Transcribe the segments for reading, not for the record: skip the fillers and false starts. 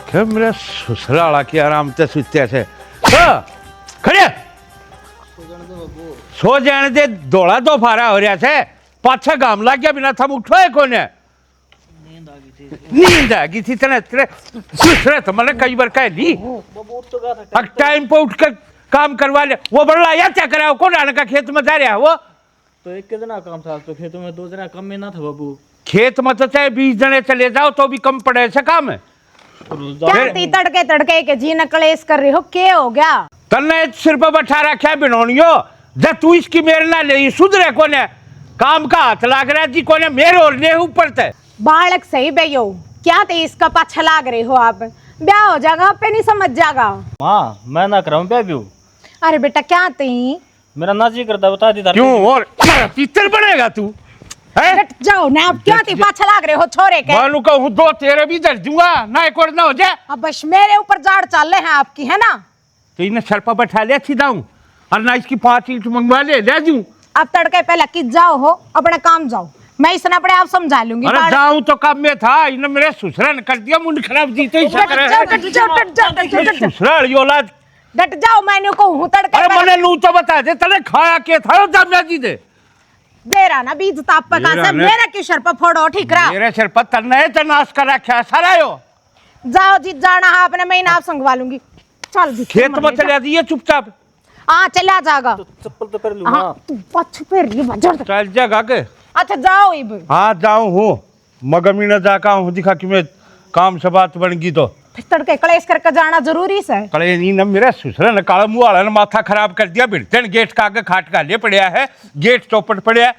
કે મેરા સસરાળા કે આરામ તે સુત્યા છે ખડે સો જાણે તે ધોળા તો ફારા હર્યા છે પાછા ગામ લાગ્યા बिना થમ ઉઠો કોને नींद आ गई थी तने दूसरे तो मैंने कई बार कह दी अब टाइम पे उठकर काम करवा ले वो बड़ा या क्या करा कौन आने का खेत में जा रहा वो तो एक के जना काम था तो खेतों में 2 जना कम में ना था बाबू। खेत में तो चाहे 20 जने चले जाओ तो भी कम पड़े ऐसा काम है क्या ती तड़के तड़के के जी न कलेश कर रही हो क्या हो गया तन्ने सिर पर बैठा रखा है बिनोनियो जब तू इसकी मेरे ना ले सुधरे कोने काम का हाथ लाग रहा जी कोने मेरे और ने ऊपर थे बालक सही भैया क्या ती इसका पाछा लाग रहे हो आप ब्याह हो जाएगा पे नहीं समझ जाएगा। माँ मैं ना कराऊं पे भी अरे बेटा क्या ती मेरा ना जी करता बता दी क्यों और पितर बनेगा तू हट जाओ ना आप क्या ती पाछा लाग रहे हो छोरे के मानू कहूँ 2 तेरे भी दर्द दूंगा ना एक और ना हो जाए अब बस मेरे ऊपर जाड़ चाल रहे हैं आपकी है ना तो इन्हें सर पर बैठा ले सीधा हूँ और ना इसकी 5 ईंट मंगवा ले दूं अब तड़के पहले किस जाओ हो अपने काम जाओ मैं इसने अपने आप समझा लूंगी। अरे जाऊं तो काम में था इन्हें मेरे ससुरा ने कर दिया मुंड खराब जी तो ससुरा ये औलाद डट जाओ मैंने कहूँ तड़के अरे मैंने लू तो बता दे तने खाया के था जामिया जी दे दे रहा ना बीज ताप पका से मेरे की सर पर फोड़ो ठीक रहा मेरे सिर पर तने तो नाश कर रखा सारा यो जाओ जी जाना है अपने मैं आप संगवा लूंगी चल जी खेत में चले दिए चुपचाप हाँ चला जाएगा चप्पल तो कर लूं हाँ तू पछ पे रही बजर चल जाएगा के अच्छा जाओ इब हाँ जाऊं हूँ मगमी न जाका हूँ दिखा कि मैं काम से बात बन गई तो फिर तड़के कलेश करके जाना जरूरी से कले नहीं न मेरा ससुरा ने काला मुंह वाला ने माथा खराब कर दिया बिरतन गेट का आगे खाट का ले पड़या है गेट चौपट पड़या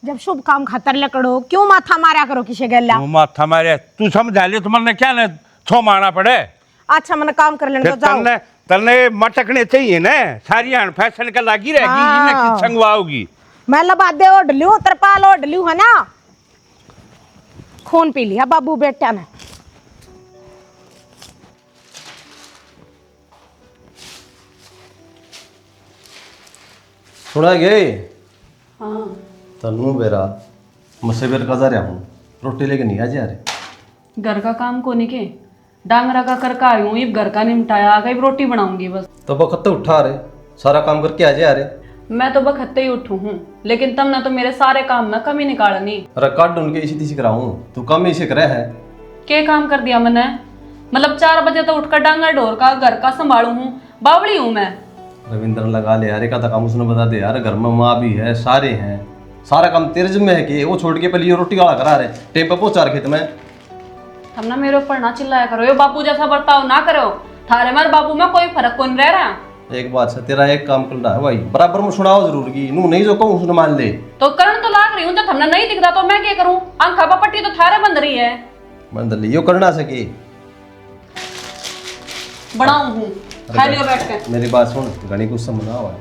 जब शुभ काम खातर लकड़ो क्यों माथा मारा करो किसे गल्ला वो माथा मारे तू समझा ले तुमने क्या ने छो मारना पड़े अच्छा मैंने काम कर लेने तो जाओ तलने तलने मटकने चाहिए ना सारी आन फैशन का लागी रहेगी हाँ। इन्हें की संगवाओगी मैं लबादे ओढ़ लूं तरपाल ओढ़ लूं है ना खून पी लिया बाबू बेटा ने थोड़ा गए हाँ तनु बेरा मुझसे बेर का जा रहा हूँ रोटी लेके नहीं आ जा रहे घर का काम को नहीं के डांगरा का करके आई हूँ घर का निपटाया आ गई रोटी बनाऊंगी बस। तो बखत उठा रहे सारा काम करके आ जा रहे मैं तो बखत्ते ही उठू हूँ लेकिन तुमने तो मेरे सारे काम में कमी निकालनी। अरे काट ढूंढ के इसी तीसी कराऊँ तू काम इसे करे है क्या काम कर दिया मैंने मतलब 4 बजे तो उठकर डांगर ढोर का घर का संभालू हूँ बावड़ी हूँ मैं। रविंद्र लगा ले यार एक आधा काम उसने बता दे यार घर में माँ भी है सारे हैं सारा काम तेरे जिम्मे है कि वो छोड़ के पहले ये रोटी वाला करा रहे टेप पे पहुंचा खेत में तुम ना मेरे ऊपर ना चिल्लाया करो ये बापू जैसा बर्ताव ना करो थारे मार बापू में कोई फर्क कौन रह रहा। एक बात है तेरा एक काम करना है भाई बराबर में सुनाओ जरूर की नू नहीं जो कहूँ उसने मान ले तो करण तो लाग रही हूँ जब हमने नहीं दिखता तो मैं क्या करूँ आंखा पट्टी तो थारे बंद रही है मान ले यो करना सके बनाऊ हूँ खा लियो बैठ के। मेरी बात सुन गणी कुछ समझ हुआ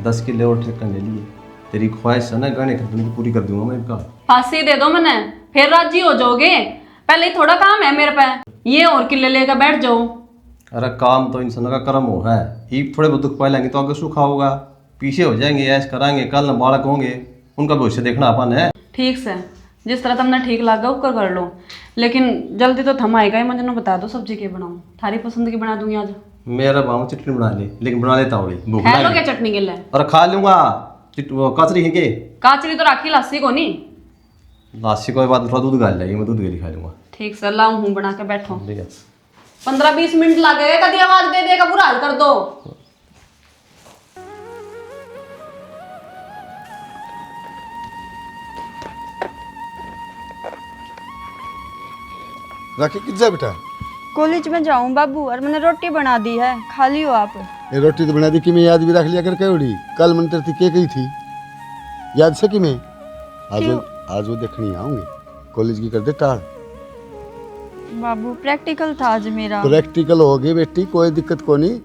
10 किलो और ठेकन ले लिए तेरी ख्वाहिश है ना गणे खरीदने की पूरी कर दूंगा मैं इनका फांसी दे दो मैंने फिर राजी हो जाओगे पहले ही थोड़ा काम है मेरे पे ये और किले लेकर बैठ जाओ। अरे काम तो इंसान का कर्म हो है ईद थोड़े बहुत दुख पाए लेंगे तो आगे सूखा होगा पीछे हो जाएंगे ऐश कराएंगे कल न बालक होंगे उनका भविष्य देखना अपन है। ठीक से जिस तरह तुमने ठीक लगा उसका कर लो लेकिन जल्दी तो थम आएगा ही मुझे ना बता दो सब्जी के बनाऊँ थारी पसंद की बना दूंगी आज। मेरा बाबू चटनी बना ले लेकिन बना लेता हूँ भूख है लो लगी। क्या चटनी के लिए और खा लूंगा कचरी है के काचरी तो राखी लासी को नहीं लासी कोई बात थोड़ा दूध गाल लेगी मैं दूध गेली खा लूंगा। ठीक से लाऊं हूँ बना के बैठो ठीक है 15-20 मिनट लगेगा कभी आवाज दे देगा बुरा हाल कर दो। राखी किस जा बेटा कॉलेज में जाऊं बाबू और मैंने रोटी बना दी है खा लियो आप। ये रोटी तो बना दी कि मैं याद भी रख लिया कर कयोड़ी कल मन तेरी के गई थी याद से कि मैं आज वो देखनी आऊंगी कॉलेज की कर दे टाल। बाबू प्रैक्टिकल था आज मेरा। प्रैक्टिकल हो गई बेटी कोई दिक्कत को नहीं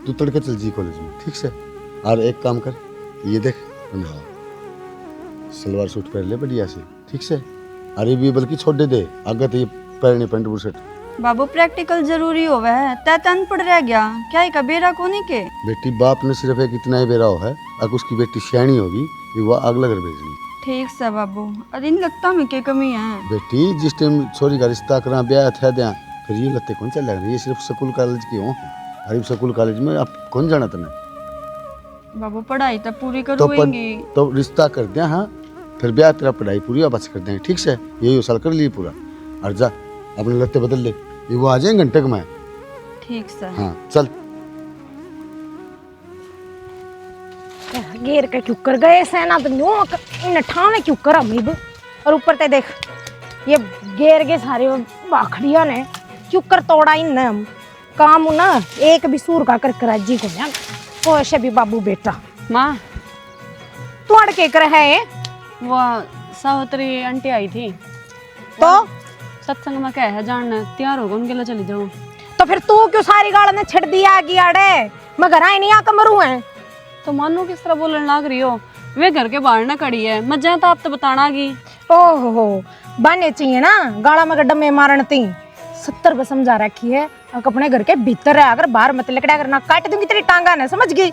तू तड़के चल जी कॉलेज में ठीक से। और एक काम कर ये देख सलवार सूट पहन ले बढ़िया से ठीक से। अरे भी बल्कि छोड़ दे आगे तो ये पहनने पेंट बुशर्ट। बाबू प्रैक्टिकल जरूरी हो वह तैत अनपढ़ रह गया क्या ही का बेरा को नहीं के। बेटी बाप ने सिर्फ एक इतना ही बेरा हो है अगर उसकी बेटी सियाणी होगी वो अगला घर भेजनी। ठीक से बाबू और इन लगता में क्या कमी है। बेटी जिस टाइम छोरी का रिश्ता करा ब्याह थे दिया फिर ये लत्ते कौन चल रहे, ये सिर्फ स्कूल कॉलेज की हो। अरे स्कूल कॉलेज में अब कौन जाना तुम्हें? बाबू पढ़ाई तो पूरी तो करवाएंगे। तो रिश्ता कर दिया, हाँ फिर ब्याह तेरा पढ़ाई पूरी वापस कर देंगे, ठीक से? यही साल कर लिए पूरा, और जा अपने लत्ते बदल ले, ये वो आ जाएंगे घंटे में। ठीक सर। हाँ चल। घेर के क्यों कर गए से ना, तो इन ठावे क्यों कर अमीब। और ऊपर ते देख ये घेर के सारे बाखड़िया ने क्यों कर तोड़ा इन हम काम ना, एक भी सूर का कर कराजी को ना को ऐसे भी बाबू बेटा माँ तोड़ के कर है। वो सावित्री आंटी आई थी तो सत्संग में क्या है जानना, तैयार होगा उनके लिए चली जाऊँ। तो फिर तू क्यों सारी गाल ने छिड़ दिया आगे आड़े, मैं घर आई नहीं आकर मरू है। तो मानो किस तरह बोलने लग रही हो, वे घर के बाहर ना खड़ी है, मैं जाए तो आप तो बताना गी। ओहो बने चाहिए ना गाला में गड्ढे में मारन ती 70 पे समझा रखी है, और अपने घर के भीतर है, अगर बाहर मत लकड़ा करना काट दूंगी तेरी टांगा ना, समझ गई?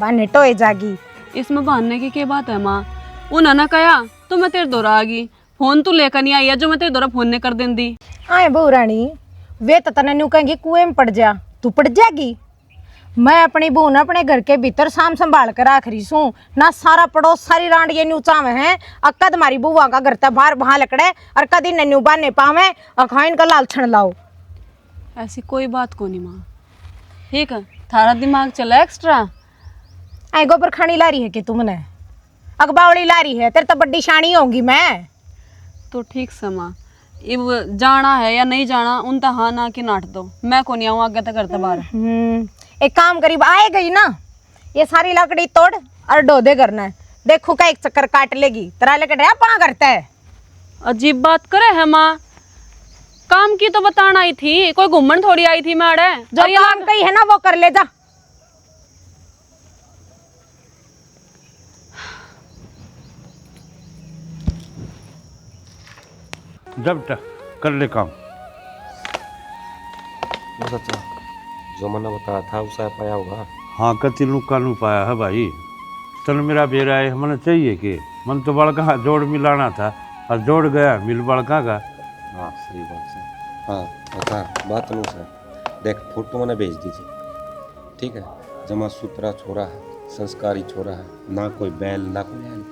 बने टोए जागी। इसमें बहाने की क्या बात है माँ, उन्होंने कहा तो मैं तेरे दौरा आ गई, फोन तू लेकर नहीं आई है जो मैं तेरे दौरा फोन ने कर देंदी। आए बहू रानी वे तो तने न्यू कहेंगे कुएं में पड़ जा, तू पड़ जाएगी। मैं अपनी बहू ने अपने घर के भीतर साम संभाल कर आख रही सू ना, सारा पड़ोस सारी रांड ये न्यू चावे हैं, अक्कद मारी बुआ का घर तक बाहर वहां लकड़े और कदी नन्यू बाने पावे अखाइन का लाल छण लाओ। ऐसी कोई बात को नहीं माँ, ठीक है थारा दिमाग चला एक्स्ट्रा। आई गोबर खानी ला रही है कि तुमने अखबावड़ी ला रही है, तेरे तो बड्डी शानी होंगी मैं। तो ठीक से माँ, अब जाना है या नहीं जाना उन तो हाँ ना कि नाट दो, मैं को नहीं आऊँ आगे तक करते बाहर। एक काम करीब आए गई ना, ये सारी लकड़ी तोड़ और डोदे करना है, देखो का एक चक्कर काट लेगी तेरा लकड़ा पा करता है। अजीब बात करे है माँ, काम की तो बताना आई थी, कोई घूमन थोड़ी आई थी मैं अड़े जो काम कही है ना वो कर ले जा। जब तक कर ले काम। बस अच्छा, जो मैंने बताया था उसे पाया होगा। हाँ कति कानू पाया है भाई, तन मेरा बेरा है मन चाहिए कि मन तो बड़का जोड़ मिलाना था और जोड़ गया मिल बड़का का। हाँ सही बात है। हाँ अच्छा बात नहीं सर, देख फोटो मैंने भेज दीजिए, ठीक है? जमा सुथरा छोरा है, संस्कारी छोरा है, ना कोई बैल ना कोई बैल,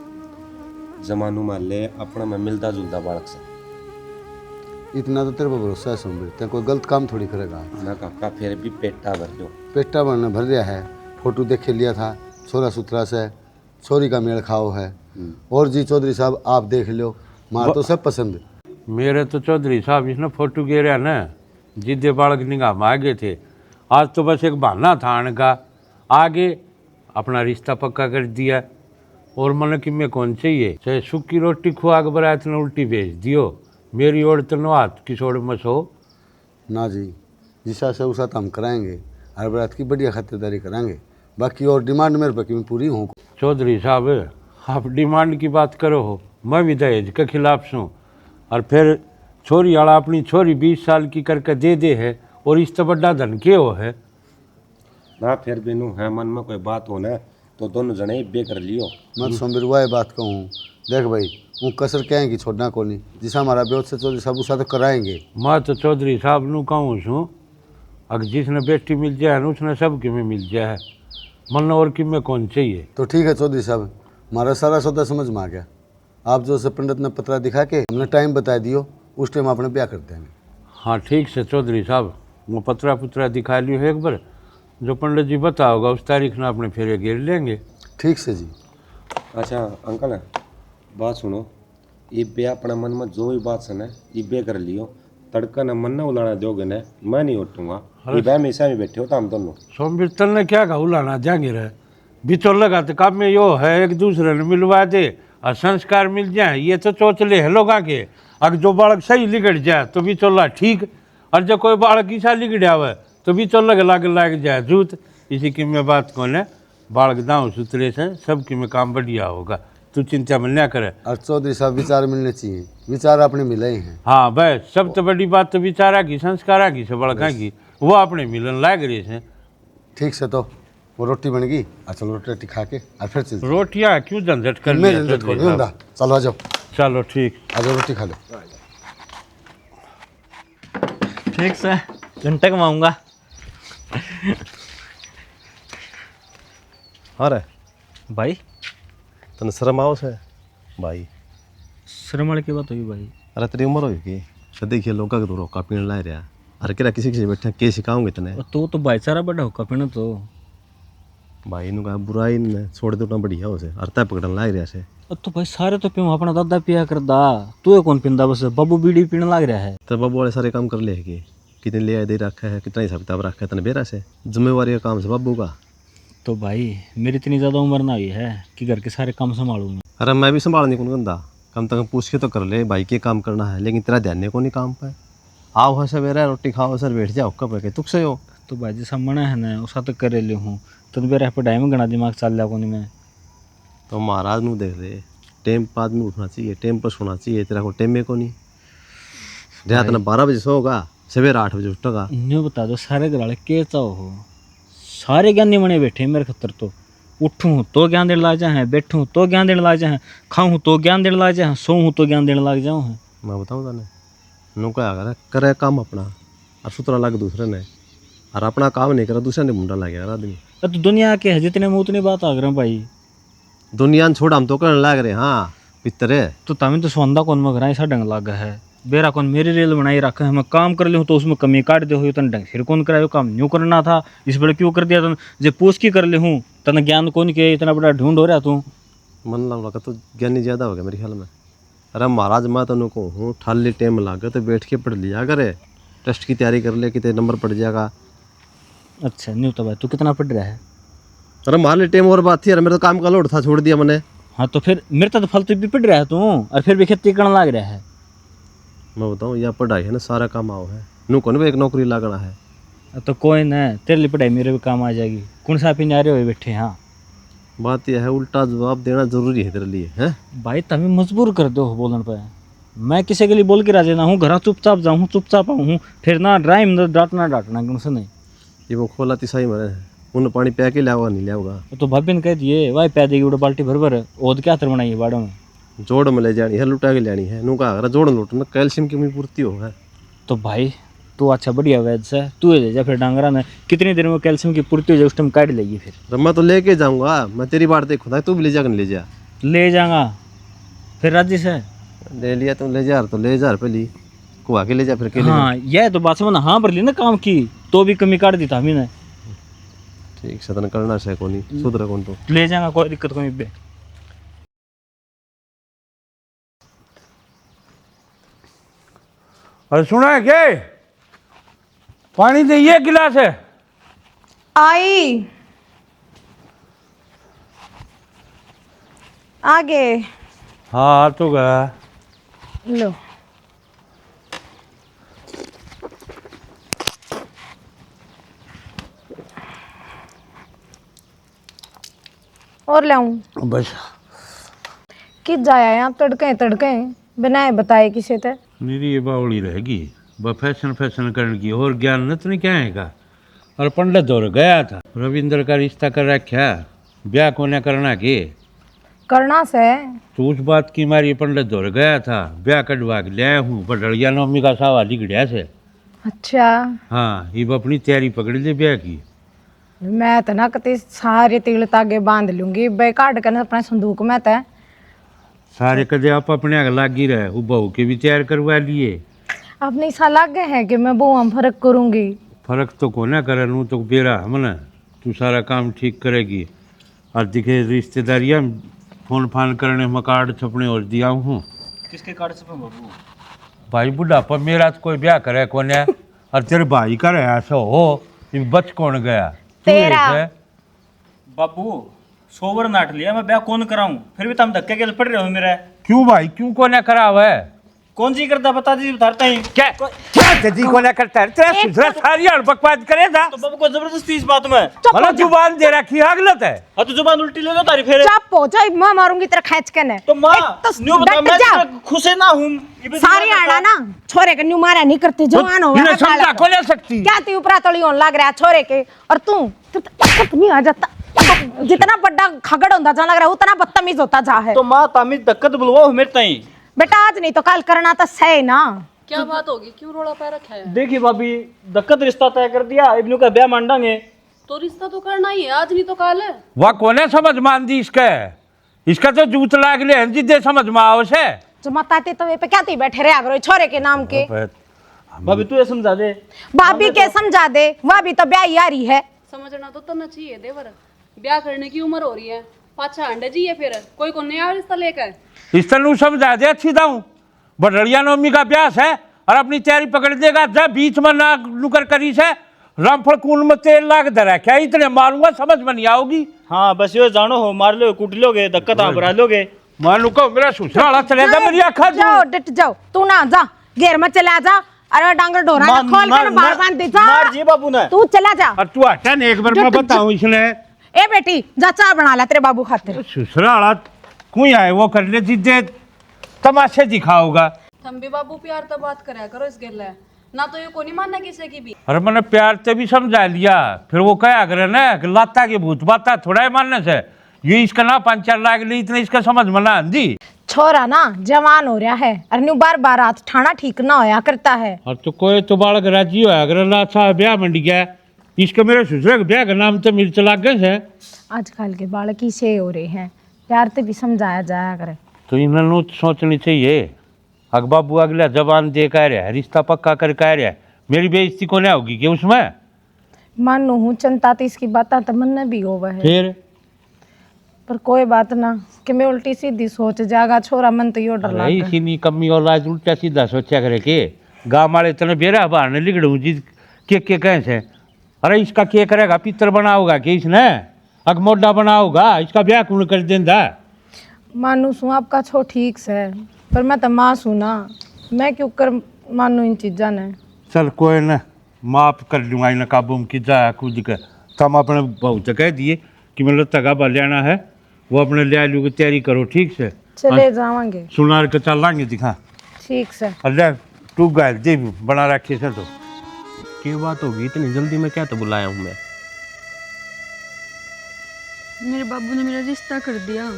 जमानू में ले अपना में मिलता जुलता बालक से। इतना तो तेरे पर भरोसा है सोमवीर, तेरे कोई गलत काम थोड़ी करेगा ना काका फिर भी पेटा भर दो। पेटा भरना भर रहा है, फोटो देख लिया था छोरा सुथरा से, छोरी का मेल खाओ है। और जी चौधरी साहब आप देख लो, माँ तो सब पसंद। मेरे तो चौधरी साहब इसने फोटो गेरा ना जिदे बालक निगाह में आगे थे, आज तो बस एक बहाना था आने का, आगे अपना रिश्ता पक्का कर दिया। और मन कि मैं कौन चाहिए, चाहे सूखी रोटी खुआ के बरात ने उल्टी भेज दियो, मेरी ओर तो नवात किस ओर मस हो ना जी, जिसा से उसा तो हम कराएंगे, हर बारात की बढ़िया खातिरदारी कराएंगे, बाकी और डिमांड मेरे पर कि मैं पूरी हूँ। चौधरी साहब आप डिमांड की बात करो हो, मैं भी दहेज के खिलाफ हूँ। और फिर छोरी वाला अपनी छोरी 20 साल की करके दे दे है, और इस तो बड़ा धन के हो है ना, फिर बिनू है मन में कोई बात हो ना तो दोनों जने बे कर लियो। मैं तो सोमवीर वाह बात कहूँ, देख भाई वो कसर कहेंगी छोड़ना को नहीं, जिसा हमारा ब्योत से चौधरी साहब उसा तो कराएंगे। मैं तो चौधरी साहब नू कहूँ छूँ, अगर जिसने बेटी मिल जाए ना उसने सब कि में मिल जाए, मन और कि में कौन चाहिए। तो ठीक है चौधरी साहब, हमारा सारा सौदा समझ में आ गया। आप जो से पंडित ने पतरा दिखा के हमने टाइम बता दियो, उस टाइम अपने ब्याह कर देंगे। हाँ ठीक से चौधरी साहब, वो पतरा पुतरा दिखा लियो एक बार, जो पंडित जी बता होगा उस तारीख में अपने फेरे घेर लेंगे। ठीक से जी। अच्छा अंकल बात सुनो, ये बे अपना मन में जो भी बात सुने ये बे कर लियो, तड़का न मन न उलाना दोगे न, मैं नहीं उठूंगा, ये बे हमेशा में बैठे हो तो हम दोनों। सोमवीर तल ने क्या कहा उलाना जाएंगे रहे, बिचौल लगा तो काम में यो है एक दूसरे ने मिलवा दे और संस्कार मिल जाए, ये तो चौचले है लोग आके। अगर जो बालक सही लिगड़ जाए तो बिचौला ठीक, और जब कोई बालक ईसा लिगड़ा हुआ तो बिचौला लाग जाए जूत। इसी की मैं बात कौन है, बालक दाँव सुतरे से सबकी में काम बढ़िया होगा, तू चिंता में ना करे। और चौधरी साहब विचार मिलने चाहिए, विचार अपने मिले ही हैं। हाँ बस सब तो बड़ी बात तो विचारा की संस्कारा की से बड़का की, वो अपने मिलन लाग रहे हैं। ठीक से, तो वो रोटी बन गई, चलो रोटी खा के और फिर चलते। रोटियाँ क्यों झंझट कर मैं झंझट को नहीं होता, चलो आ जाओ। चलो ठीक, आ जाओ रोटी खा लो। ठीक देख सा घंटा कमाऊंगा। अरे भाई तने शर्म आओ से भाई? शर्म वाली की बात हुई भाई? अरे तेरी उम्र होगी कि देखिए लोग का तो रोका पीने ला रहा। अरे किरा किसी किसी बैठे के सिखाऊंगे तने? तो भाईचारा बड़ा होका पीना तो भाई नु का बुराई ने छोड़ दो ना बढ़िया हो से अरता पकड़न लाग रहा से। तो भाई सारे तो पियो अपना दादा पिया करदा, तू कौन पिंदा? बस बाबू बीड़ी पीने लग रहा है। तो बाबू वाले सारे काम कर ले कि कितने ले आए दे रखा है, कितना हिसाब किताब रखा है तने बेरा से? जिम्मेवारी का काम से बाबू का। तो भाई मेरी इतनी ज़्यादा उम्र ना हुई है कि घर के सारे काम संभालूँ मैं। अरे मैं भी संभालने कौन गंदा, कम से कम पूछ के तो कर ले भाई के काम करना है, लेकिन तेरा ध्यान को नहीं काम पे। आओ है सवेरा रोटी खाओ सर बैठ जाओ कब के तुक से हो। तो भाई जैसा मना है ना उसा तो करे ले हूँ, तो मेरा पढ़ाई में घना दिमाग चल रहा कोनी मैं। तो महाराज नू देख ले टेम पर आदमी उठना चाहिए, टेम पर सोना चाहिए, तेरा को टेम में को नहीं। रात ना 12 बजे सोगा, सवेरा 8 बजे उठेगा। न्यू बता दो सारे घर वाले के चाहो हो, सारे ज्ञानी बने बैठे मेरे खतर। तो उठूँ तो ज्ञान देने लग जाए, बैठूँ तो ज्ञान देने लग जाए, खाऊँ तो ज्ञान देने लग जाए, सोऊँ तो ज्ञान देने लग जाऊँ। मैं बताऊँ तने नू क्या करे काम अपना और सुतरा लग दूसरे ने, और अपना काम नहीं करा दूसरे ने मुंडा लग गया आदमी। तो दुनिया के है जितने मुँह उतनी बात आ रहे भाई। दुनिया ने छोड़ हम तो करने लग रहे। हाँ पितरे तो तमें तो सोंदा कौन मगरा ऐसा ढंग लग है, बेरा कौन मेरी रेल बनाई रखा है। मैं काम कर लूँ तो उसमें कमी काट दे हो, तन ढंग फिर कौन करायो काम न्यू करना था, इस बड़े क्यों कर दिया तन? जे पूछ की कर ले हूँ तन ज्ञान कौन के इतना बड़ा ढूंढ हो रहा तू? मन लगा तो ज्ञानी ज़्यादा हो गया मेरे ख्याल में। अरे महाराज मैं तेन को हूँ ठाली टाइम लागे तो बैठ के पढ़ लिया करे, टेस्ट की तैयारी कर ले कितने नंबर पड़ जाएगा। अच्छा न्यू तो भाई तू कितना पढ़ रहा है? अरे मारले टाइम और बात थी यार, मेरा तो काम का लोड था छोड़ दिया मैंने। हाँ तो फिर मेरे तो फालतू भी पढ़ रहा है तू, और फिर भी खेती करने लग रहा है। मैं बताऊँ यह पढ़ाई है ना सारा काम आओ है, नू कौन भी एक नौकरी लगना है। तो कोई ना तेरे लिए पढ़ाई मेरे भी काम आ जाएगी। कौन सा पीने आ रहे हो बैठे? हाँ बात यह है उल्टा जवाब देना जरूरी है तेरे लिए है। भाई तभी मजबूर कर दो बोलने पे। मैं किसी के लिए बोल के राजी ना हूँ, घर चुपचाप जाऊँ चुपचाप आऊँ, फिर ना ड्राइम ना डांटना उनसे नहीं। ये वो खोला ती सही मरे उन पानी पै के लिया नहीं लिया। तो भाभी ने कह दिए वाई पै देगी उड़ा बाल्टी भर भर ओद क्या तर बनाई बाड़ों में। जोड़ में ले जानी है लुटा के लेनी है, नू कहा जोड़ लुटना कैल्शियम की पूर्ति हो है। तो भाई तू अच्छा बढ़िया वैद से तू ले जा, फिर डांगरा ने कितनी देर में कैल्शियम की पूर्ति हो जाए उस टाइम काट लेगी। फिर मैं तो लेके जाऊंगा, मैं तेरी बात देखूँ तू भी ले जा ले जा। ले जाऊंगा फिर राजी से ले लिया तुम ले जा तो ले जा पहली कुआ के ले जा फिर के ले जा। हाँ यह तो बात समझ हाँ भर ली ना काम की तो भी कमी काट दी था हमने। ठीक सदन करना से कोनी सुधर कौन तो ले जाऊंगा कोई दिक्कत कोई बे। और सुना है क्या? पानी दे ये गिलास है। आई आगे हाँ तो गया लो। और लाऊं? बस किस जाया है आप तड़के बनाए बताए किसे थे? मेरी ये बावड़ी रहेगी ब फैशन करने की, और ज्ञान न तो नहीं क्या है का। और पंडित दौर गया था, रविंद्र का रिश्ता कर रखा, ब्याह को न करना के करना से तो उस बात की मारी पंडित दौर गया था, ब्याह कटवा के ले आया हूँ बड़िया नवमी का सावा लिगड़िया से। अच्छा हाँ ये अपनी तैयारी पकड़ ले ब्याह की। मैं तो ना कते सारे तिल तागे बांध लूंगी बे काट कर अपने संदूक में तो सारे कदे आप अपने आग लागी रहे, वो बहू के भी तैयार करवा लिए। अपने ऐसा लग है कि मैं बहु फर्क करूंगी। फर्क तो को ना करे नू तो बेरा हमने तू सारा काम ठीक करेगी। और दिखे रिश्तेदारियाँ फोन फान करने में कार्ड छपने और दिया हूँ। किसके कार्ड से बाबू? भाई बुढ़ापा मेरा तो कोई ब्याह करे कौन है, और तेरे भाई का रहा ऐसा हो ये बच कौन गया तू तेरा। ऐसे? बाबू सोवर नाट लिया मैं ब्याह कौन कराऊं, फिर भी तुम धक्के के पड़ रहे हो मेरे। क्यों भाई क्यों को ना करा हुआ है? कौन जी करता बता दीजिए उतारता ही क्या क्या जी को ना करता है? तेरा सुधरा सारी बकवास करे था। तो बाबू को जबरदस्ती इस बात में भला जुबान दे रखी है गलत है। हाँ तो जुबान उल्टी ले लो तारी फिर। चुप हो जा, मैं मारूंगी तेरा खींच के ने। तो माँ एक तो न्यू बता डट मैं जा। तो खुश है ना हूँ सारी आड़ा ना छोरे के न्यू मारा नहीं करते जवान हो इन्हें समझा को ले सकती क्या तू ऊपरा तली होने लग रहा है छोरे के, और तू नहीं आ जाता। जितना बड़ा खगड़ होता जा लग रहा है उतना बदतमीज होता जा है। तो माँ तामी दिक्कत बुलवा मेरे ताई बेटा आज नहीं तो कल करना तो सही ना। क्या बात होगी, क्यों रोड़ा पा रखा है? देखिए भाभी, दक्कत रिश्ता तय कर दिया, इब्नू का ब्याह मान डांगे। तो रिश्ता तो करना ही है, आज नहीं तो कल है। वह कोने समझ मान दी इसका तो जूत लाग ले हैं जिद्दे समझ में आओ से। जो मताते तो वे पे क्या ती बैठे रहे करो छोरे के नाम के। भाभी तू ये समझा दे। भाभी के समझा दे, वह भी तो ब्याह आ रही है। समझना तो तना चाहिए देवर, ब्याह करने की उम्र हो रही है, पाछा अंडे जी है, फिर कोई को नया रिश्ता लेकर। इस तरह समझा दे अच्छी दाऊं, बड़ड़िया नवमी का ब्यास है और अपनी तैयारी पकड़ देगा, जब बीच में ना नुकर करी से रामफल कूल में तेल लाग दरा, क्या इतने मारूंगा समझ में नहीं आओगी। हाँ बस यो जानो हो, मार लो कूट लोगे, दक्कत आप भरा लोगे। मानू को मेरा ससुराला चलेगा, मेरी आँखा जाओ डट जाओ, तू ना जा, घेर में चला जा, अरे डांगर ढोरा ना खोल कर बाहर बांध दे जा। मार जी बाबू ने। तू चला जा। और तू हटा ने एक बार मैं बताऊं इसने। ए बेटी जा चाय बना ला तेरे बाबू खातिर। ससुराला कोई आए वो कर ले जिद्दे तमाशे दिखाओगा। थम भी बाबू प्यार तो बात कराया करो इस गेल ना, तो ये को नहीं मानना किसी की भी। अरे मैंने प्यार से भी समझा लिया, फिर वो क्या करे ना कि लाता के भूत बाता थोड़ा ही मानने से ये इसका ना 5-4 लाख ली, इतने इसका समझ में ना आंदी। छोरा ना जवान हो रहा है, और न्यू बार बार हाथ ठाना ठीक ना होया करता है। और तो कोई तो बालक राजी होया अगर अच्छा ब्याह मंडी गया, इसका मेरे ससुर के ब्याह का नाम तो मिर्च लाग गए है। आजकल के बालक ही से हो रहे हैं, प्यार से भी समझाया जाया करे। तो इन्होंने सोचनी चाहिए, अग बाबू अगला जबान दे कह रहा है, रिश्ता पक्का कर कह रहा है, मेरी बेइज्जती को नहीं होगी कि उसमें। मानो हूँ चंता तो इसकी बात तो मन में भी होवा है, फिर पर कोई बात ना कि मैं उल्टी सीधी सोच जागा, छोरा मन तो यो डर अरे लगा। इसी नहीं कमी और आज उल्टा सीधा सोचा करे के गाँव वाले इतने बेरा बाहर ने लिगड़ू जी के कहे से, अरे इसका क्या करेगा, पितर बनाओगा कि इसने अग मोडा बनाओगा, इसका ब्याह कौन कर देंदा। मानू सू आपका छो ठीक से, पर मैं तो माँ सू ना, मैं क्यों कर मानू इन चीजा ने। चल कोई ना, माफ कर लूँगा इन काबू में कि जा कुछ कर। तुम अपने बहू से कह दिए कि मतलब तगाबा लेना है, वो अपने ले लू की तैयारी करो ठीक से। चले जावांगे, सुनार के चल लाएंगे दिखा। ठीक से। अल्लाह तू गाय दे बना रखी से। तो क्या बात होगी इतनी जल्दी में, क्या तो बुलाया हूँ मैं। मेरे बाबू ने मेरा रिश्ता कर दिया।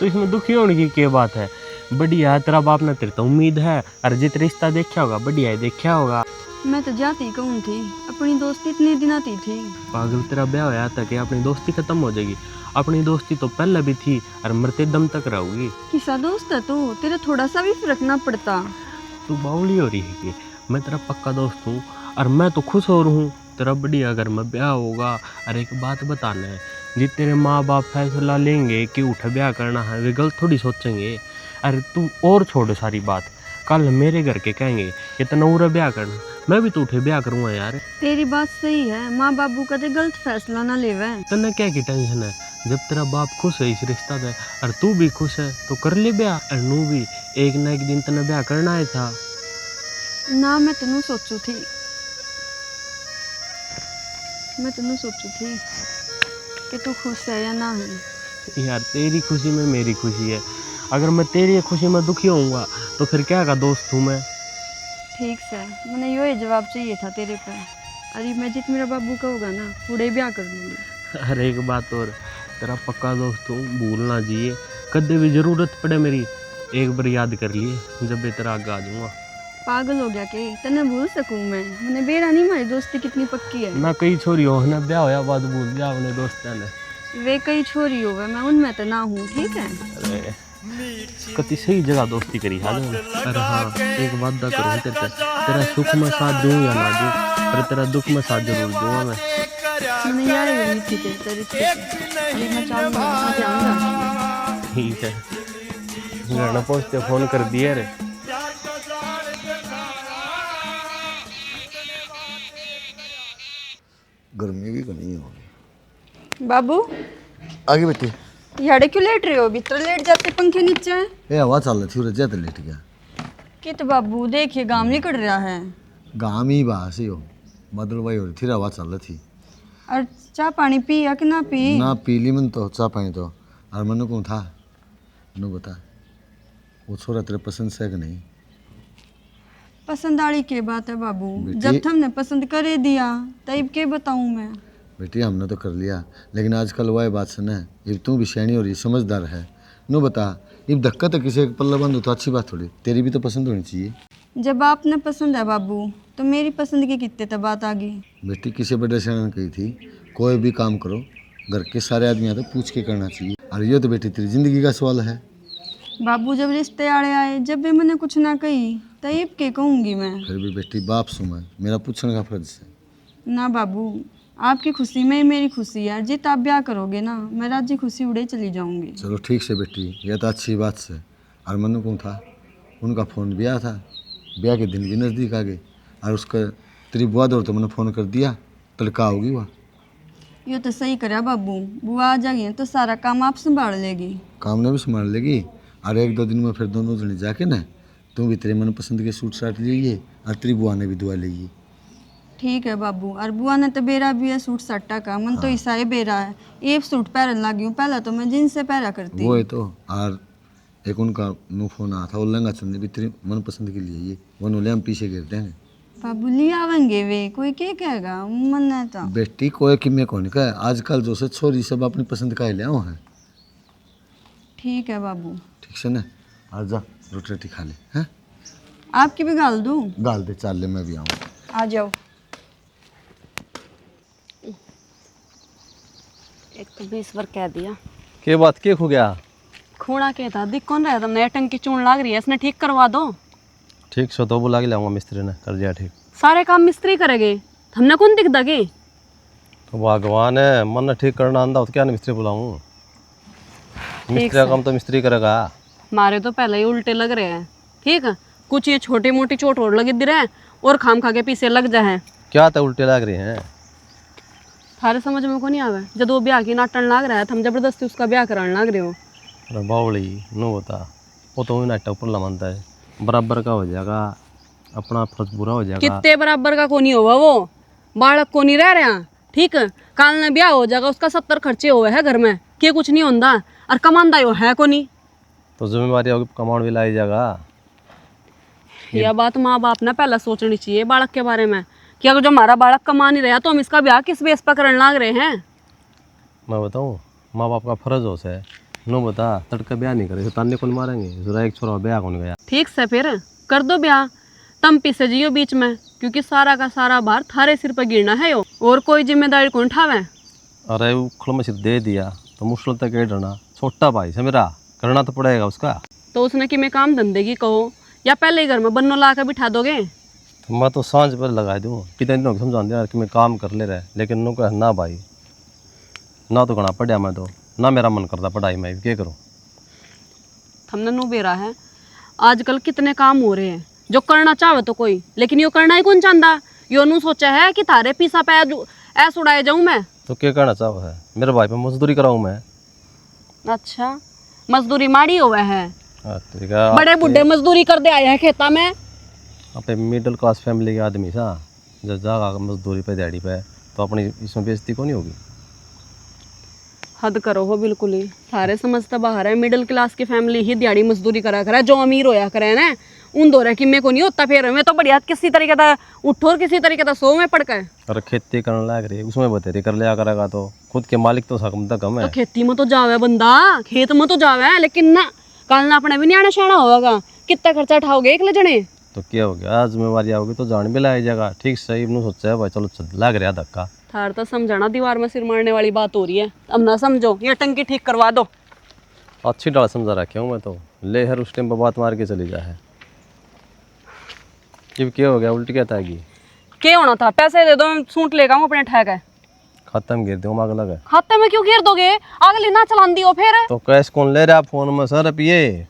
तो इसमें दुखी होने की क्या बात है, बढ़िया है, तेरा बाप ने तेरे तो उम्मीद है, अर्जित रिश्ता देखा होगा, बढ़िया है देखा होगा। मैं तो जाती कौन थी, अपनी दोस्ती इतने दिन आती थी। पागल, तेरा ब्याह होया था कि अपनी दोस्ती खत्म हो जाएगी। अपनी दोस्ती तो पहले भी थी और मरते दम तक रहोगी। किसा दोस्त है तू, तेरा थोड़ा सा भी फर्क ना पड़ता। तू बावली हो रही है कि मैं तेरा पक्का दोस्त हूँ और मैं तो खुश हो रहा हूँ तेरा बढ़िया अगर मैं ब्याह होगा। और एक बात बताना है, जित तेरे माँ बाप फैसला लेंगे कि उठ ब्याह करना है, वे गलत थोड़ी सोचेंगे। अरे तू और छोड़ सारी बात, कल मेरे घर के कहेंगे कि तनूर ब्याह करना, मैं भी तो उठे ब्याह करूँगा यार। तेरी बात सही है, माँ बाबू का तो गलत फैसला ना लेवे। तन्ने क्या की टेंशन है, जब तेरा बाप खुश है इस रिश्ता से और तू भी खुश है तो कर ले ब्याह। और नू भी एक ना एक दिन तने ब्याह करना है था ना। मैं तेनू सोचू थी कि तू खुश है या ना है। यार। तेरी खुशी में मेरी खुशी है, अगर मैं तेरी खुशी में दुखी होऊंगा तो फिर क्या का दोस्त हूँ मैं। ठीक से, मैंने यो ही जवाब चाहिए था तेरे पे। अरे मैं जित मेरा बाबू का होगा ना, पूरे ब्याह कर दूंगी। अरे एक बात और, तेरा पक्का दोस्त हूँ, भूलना चाहिए। कदे भी जरूरत पड़े मेरी एक बार याद कर लिए, जब भी तेरा आगे आ जाऊँगा। पागल हो गया के तने भूल सकूं मैं? मैंने बेरा नहीं, हमारी दोस्ती कितनी पक्की है। ना कई छोरी हो ना ब्याह होया बाद भूल जा अपने दोस्त ने। वे कई छोरी हो, मैं उनमें तो ना हूँ। ठीक है, अरे कति सही जगह दोस्ती करी हाल में। अरे हाँ, एक बात दा करूँ तेरे से, तेरा सुख में साथ दूँ या ना दूँ, पर तेरा दुख में साथ जरूर दूँगा मैं। मैंने यार ये नहीं थी तेरे रिश्ते से। अरे मैं चाहूँगा वहाँ पे आऊँगा। ठीक है, घर ना पहुँचते फोन कर दिया रे। गर्मी भी नहीं होगी। बाबू आगे बेटी, यारे क्यों लेट रहे हो? भीतर लेट जाते पंखे नीचे। ये हवा चल रही थी, उरे ज्यादा लेट गया। कित बाबू देखिए गाम निकल रहा है। गाम ही बाहर हो, बदल भाई हो रही थी, हवा चल रही थी। और चाय पानी पी या कि ना पी? ना पीली मन तो चाह पानी तो। और मनु कौन था नु बता, वो छोरा तेरे पसंद से कि नहीं? पसंद आड़ी के बात है बाबू, बेटी- जब तुमने पसंद करे दिया तब के बताऊं मैं। बेटी हमने तो कर लिया, लेकिन आजकल वह बात सुन है, ये तू भी सैनी हो रही, समझदार है। नु बता, ये धक्का तो किसी एक पल्ला बंद हो तो अच्छी बात थोड़ी, तेरी भी तो पसंद होनी चाहिए। जब आपने पसंद है बाबू तो मेरी पसंद की कितने तक बात आ गई। बेटी किसी बड़े से ने कही थी कोई भी काम करो घर के सारे आदमी तो पूछ के करना चाहिए। और ये तो बेटी तेरी जिंदगी का सवाल है। बाबू जब रिश्ते आड़े आए जब भी मैंने कुछ ना कही तब के कहूँगी मैं। फिर भी बेटी बाप सुन मेरा पूछने का फर्ज है। ना बाबू आपकी खुशी में ही मेरी खुशी है। जित आप ब्याह करोगे ना मैं राजी खुशी उड़े चली जाऊंगी। चलो ठीक से बेटी यह तो अच्छी बात से। और मनु कौन था उनका फ़ोन भी आया था ब्याह के दिन भी नज़दीक आ गए और उसका तेरी बुआ दौड़ तो मैंने फ़ोन कर दिया तड़का होगी वह। ये तो सही करा बाबू बुआ आ जाएगी तो सारा काम आप संभाल लेगी। काम ने भी संभाल लेगी और एक दो दिन में फिर दोनों जने जाके ना तुम भी तेरे मनपसंद के सूट साट लीजिए और तेरी बुआ ने भी दुआ लीजिए। ठीक है बाबू। और बुआ ने तो बेरा भी है सूट सट्टा का मन तो ईसाई बेरा है एक सूट पहन लगी हूँ। पहले तो मैं जींस से पहरा करती वो है तो। और एक उनका मुँह फोन आया था वो लहंगा चुनने भी तेरी मनपसंद के लिए ये वो नोले हम पीछे गिर देंगे। बाबू ले आवेंगे वे कोई क्या कहेगा मन है तो। बेटी कोई कि मैं कौन का है आजकल जो से छोरी सब अपनी पसंद का ही ले आओ है। ठीक है बाबू। ठीक से ना आ जा रोटी रोटी खा ले हैं। आपकी भी गाल दूँ? गाल दे चाल ले मैं भी आऊँ। आ जाओ। एक तो 20 बार कह दिया। के बात के खो गया? खूणा के था दिख कौन रहा तुमने टंकी चून लाग रही है इसने ठीक करवा दो। ठीक सो तो बुला के लाऊंगा मिस्त्री ने कर दिया ठीक। सारे काम मिस्त्री करेंगे हमने कौन दिख दगे। तो भगवान है मन ठीक करना आंदा तो क्या नहीं मिस्त्री बुलाऊं। मिस्त्री का काम तो मिस्त्री करेगा। मारे तो पहले ही उल्टे लग रहे हैं। ठीक है कुछ ये छोटी मोटी चोट और लगी दे रहे हैं और खाम खा के पीछे लग जाए। क्या तो उल्टे लग रहे हैं? थारे समझ में को नहीं आवे जब वो ब्याह की नाटन लाग रहा है हम जबरदस्ती उसका ब्याह कराने लाग रहे हो। अरे बावली नो होता वो तो नाटक ऊपर लमनता है बराबर का हो जाएगा अपना फर्ज पूरा हो जाएगा। कितने बराबर का को नहीं होगा वो बालक को नहीं रह रहा। ठीक काल ने ब्याह हो जाएगा उसका 70 खर्चे हुए है घर में के कुछ नहीं होता और कमांदा यो है को नहीं। तो जिम्मेवारी होगी कमांड भी लाई जाएगा। यह बात माँ बाप ने पहले सोचनी चाहिए बालक के बारे में कि अगर जो हमारा बालक कमा नहीं रहा तो हम इसका ब्याह किस बेस पर करने लाग रहे हैं। मैं बताऊँ माँ बाप का फर्ज हो से नो बता तड़का ब्याह नहीं करे ताने कौन मारेंगे जरा एक छोरा ब्याह कौन गया। ठीक से फिर कर दो ब्याह तम पीछे जियो बीच में क्योंकि सारा का सारा भार थारे सिर पर गिरना है यो और कोई जिम्मेदारी कौन उठावे। अरे उखड़ में सिर दे दिया तो मुश्किल तक कह डरना छोटा भाई से मेरा करना तो पड़ेगा उसका। तो उसने कि मैं काम धंधे की कहो या पहले ही घर में बन्नो ला कर बिठा दोगे। तो मैं तो सांझ पर लगा दूँ कितने दिनों को समझा दिया कि मैं काम कर ले रहा लेकिन नो कह ना भाई ना तो घना पढ़िया मैं तो ना मेरा मन करता पढ़ाई में क्या करूँ। हमने नो बेरा है आजकल कितने काम हो रहे हैं जो करना चाहे तो कोई लेकिन यो करना ही कौन चाहता। यो नू सोचा है कि थारे पीसा पे ऐस उड़ाए जाऊँ मैं। तो क्या करना चाहो है मेरे भाई पे मजदूरी कराऊँ मैं। अच्छा मजदूरी माड़ी हुआ है ठीक बड़े बुढ़े मजदूरी कर दे आए हैं खेता में। अपने मिडिल क्लास फैमिली के आदमी सा जब जागा मजदूरी पे दिहाड़ी पे तो अपनी इसमें बेइज्जती को नहीं होगी। हद करो हो बिल्कुल ही थारे समझता बाहर है मिडिल क्लास की फैमिली ही दिहाड़ी मजदूरी करा करे जो अमीर होया करे ना उन दो कि मेरे को नहीं होता फिर मैं तो बढ़िया किसी तरीके का उठो और किसी तरीके का सो में पड़ गए। अरे खेती करने लायक रही उसमें बतेरी कर लिया करेगा तो खुद के मालिक तो सकम तक कम है। तो खेती में तो जावे बंदा खेत में तो जावे लेकिन ना कल ना अपने भी न्याणा शाणा होगा कितना खर्चा उठाओगे एक जने। तो क्या हो गया जिम्मेवारी आओगी तो जान भी लाई जाएगा। ठीक सही ने सोचा है भाई चलो लग रहा धक्का थार तो समझाना दीवार में सिर मारने वाली बात हो रही है अब ना समझो ये टंकी ठीक करवा दो। अच्छी डाल समझा रखे हूँ मैं तो ले हर उस टाइम पर बात मार के चली जा है। क्या हो गया उल्टी क्या था क्या होना था पैसे दे दो सूट लेगा हूँ अपने ठेक है खत्म गिर दूँ आग लगा खाते में क्यों घेर दोगे अगली ना चलान दी हो फिर। तो कैश कौन ले रहा फोन में सर पिए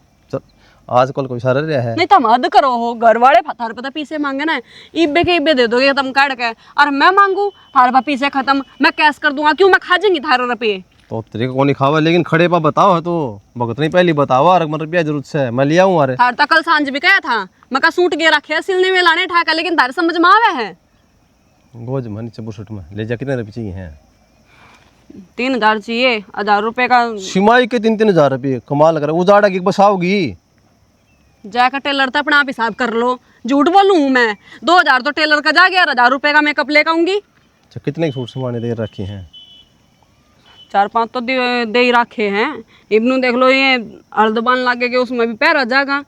आजकल कोई सर रहा है नहीं तुम हद करो हो घर वाले थारे पता पीछे मांगे ना इब्बे के इब्बे दे दोगे तुम काट के और मैं मांगू थारे पा पीछे खत्म मैं कैश कर दूंगा क्यों मैं खा जाऊंगी थारे रुपये। तो तरीका को नहीं खावा लेकिन खड़े पा बताओ है तो भगत नहीं पहली बताओ और मतलब रुपया जरूरत से मैं लिया हूँ। अरे थार तक कल सांझ भी कहा था मैं का सूट गे रखे सिलने में लाने ठाका लेकिन थारे समझ में आवे है गोज में नीचे बुशट में ले जा कितने रुपये चाहिए हैं 3000 चाहिए 1000 रुपये का सिमाई के 3-3 रुपये कमाल कर उजाड़ा की बसाओगी जाकर टेलर तो अपना आप हिसाब कर लो झूठ बोलूँ मैं 2000 तो टेलर का जा गया 1000 रुपये का मेकअप लेकर आऊंगी। अच्छा कितने सूट सिमाने दे रखे हैं 4-5 तो दे ही रखे हैं इब्नू देख लो ये अर्धबान लागे के उसमें भी पैर आ जाएगा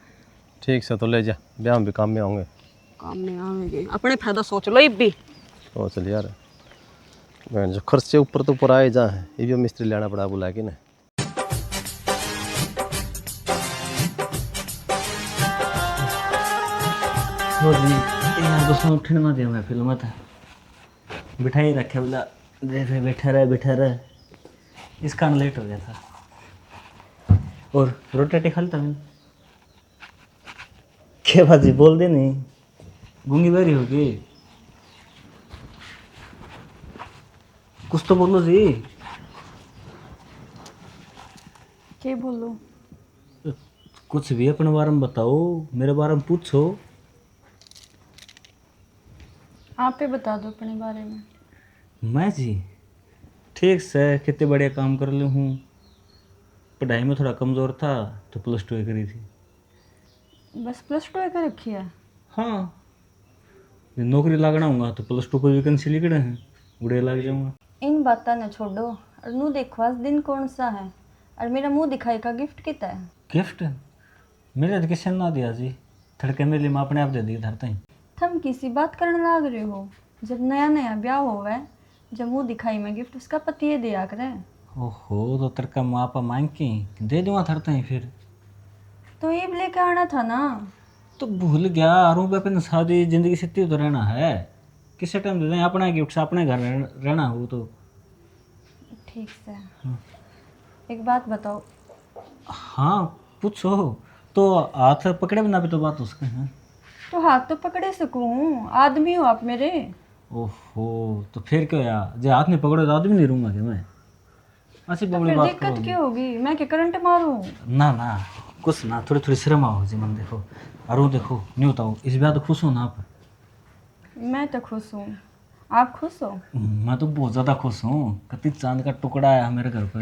ठीक से तो ले जा, ब्याह में भी काम में आऊँगे। काम में आवेंगे, अपने फायदा सोच लो ये भी। तो चल यार, मैं जो खर्चे ऊपर तो ऊपर आए जा है, ये भी मिस्त्री लेना पड़ा बुला के ना। हो जी यार दोस्तों उठने ना दिया मैं फिल्म था बिठाई रखे बोला जैसे बैठा रहे इस कारण लेट हो गया था। और रोटी खा लेता मैंने क्या बाजी बोल दे नहीं गूंगी बैरी होगी कुछ तो बोलो जी। क्या बोलो? कुछ भी अपने बारे में बताओ, मेरे बारे में पूछो। आप ही बता दो अपने बारे में। मैं जी ठीक से कितने बढ़िया काम कर ली हूँ। पढ़ाई में थोड़ा कमज़ोर था तो +2 करी थी। बस +2 कर रखी है? हाँ नौकरी लागना होगा तो +2 को वैकेंसी लिखड़े हैं, उड़े लग जाऊँगा। इन बातें न छोड़ो और नू देखो आज दिन कौन सा है और मेरा मुंह दिखाई का गिफ्ट कितना है? गिफ्ट मेरे तो किसी ने ना दिया जी, थड़के मेरे लिए मैं अपने आप दे दी धरता ही। थम किसी बात करने लाग रहे हो? जब नया नया ब्याह होवे जब मुंह दिखाई में गिफ्ट उसका पति दिया करे। ओहो तो तड़का माँ पा मांग के दे दूँगा धरता ही फिर। तो ये लेके आना था ना। तो भूल गया अरू पे सारी जिंदगी से तो रहना है, किसी टाइम दे दें अपना गिफ्ट से अपने घर रहना हो तो। ठीक से एक बात बताओ। हाँ पूछो। तो हाथ पकड़े बिना भी तो बात उसके हैं। तो हाथ तो पकड़े सकूं, आदमी हो आप मेरे। ओहो तो फिर क्यों यार, जो हाथ नहीं पकड़ो तो आदमी नहीं रहूँगा कि मैं। ऐसी तो बबड़ी फिर बात दिक्कत करोगी। क्यों होगी? मैं क्या करंट मारूं? ना ना कुछ ना, थोड़ी थोड़ी शर्म आओ जी मन देखो। अरू देखो नहीं होता हूँ इस बात तो खुश हो ना आप? मैं तो खुश हूँ, आप खुश हो? मैं तो बहुत ज़्यादा खुश हूँ। कति चांद का टुकड़ा आया मेरे घर पे,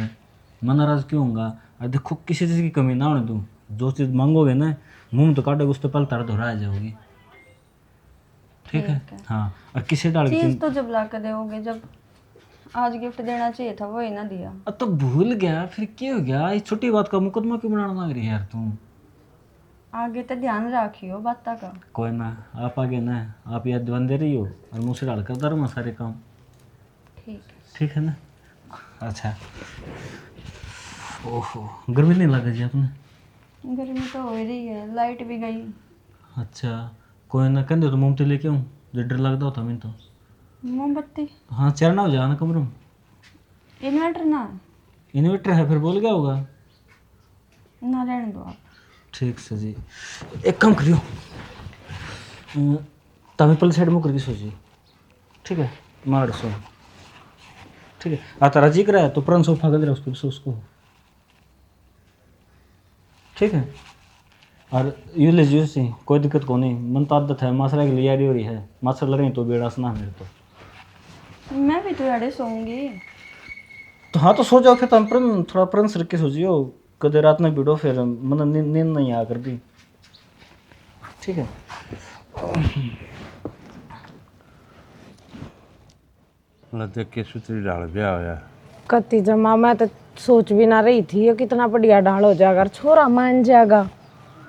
मैं नाराज क्यों होऊंगा? और देखो किसी चीज़ की कमी ना होने दूँ, जो चीज़ मांगोगे ना मुंह में तो काटोगे उस तो पल तार दोहरा जाओगी। ठीक है हाँ। और किसी डाल की चीज तो जब ला कर दोगे, जब आज गिफ्ट देना चाहिए था वो ही ना दिया। अब तो भूल गया फिर क्या हो गया? इस छोटी बात का मुकदमा क्यों बनाना लग रही है यार तुम? आगे तो ध्यान रखियो बात का। कोई ना, आप आगे ना, आप याद ध्यान दे रही हो और मुँह से डाल कर दर मैं सारे काम। ठीक है ना? अच्छा ओहो गर्मी नहीं लगा जी आपने? गर्मी तो हो ही रही है, लाइट भी गई। अच्छा कोई ना कहते तो मोमबत्ती लेके आऊँ, जो डर लगता होता मैं तो। मोमबत्ती? हाँ चढ़ना हो जाना कमरे में। इन्वर्टर ना? इन्वर्टर है फिर बोल गया होगा। ना रहने दो आप। ठीक से जी एक काम करियो तभी पहले साइड में करके सोचिए। ठीक है मार सो। ठीक है आ तारा जी करा है तो पुराना सोफा कर दे उसको सो उसको। ठीक है और यू ले जो सी कोई दिक्कत को नहीं, मन तो आदत है मासरा की लियारी हो रही है, मासर लग रही तो बेड़ा सुना मेरे तो। मैं भी तो अड़े सोऊंगी। तो हाँ तो सो जाओ फिर, तो थोड़ा प्रण रख के सोचियो, कदे रात में भिड़ो फिर मन नींद नहीं आ कर दी। ठीक है देख के सुतरी डाल ब्याह होया। कति जमा मैं तो सोच भी ना रही थी ये कितना बढ़िया ढाल हो जाएगा और छोरा मान जाएगा।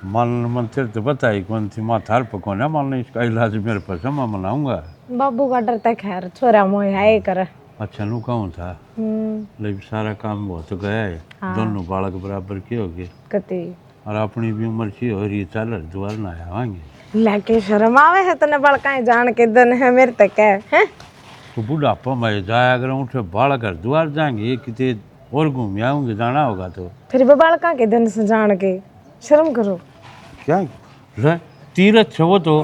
मन तेरे तो बताई कौन थी माँ थार पकौन है, मान इसका इलाज मेरे पास है, मैं मनाऊंगा। बाबू का डर तक खैर छोरा मोह है कर। अच्छा नू कहूँ था लेकिन सारा काम हो तो गया है। दोनों बालक बराबर के हो गए कति और अपनी भी उम्र सी हो रही, चल द्वार ना आवाएंगे। लेके शर्म आवे है तने बड़काए जान के दिन है मेरे तक है। तो बुढ़ापा में जाया अगर उठे बालक घर द्वार जाएंगे कितने और घूम आऊंगे जाना होगा तो फिर भी बालका के दिन से जान के शर्म करो। क्या रे तीरथ छो तो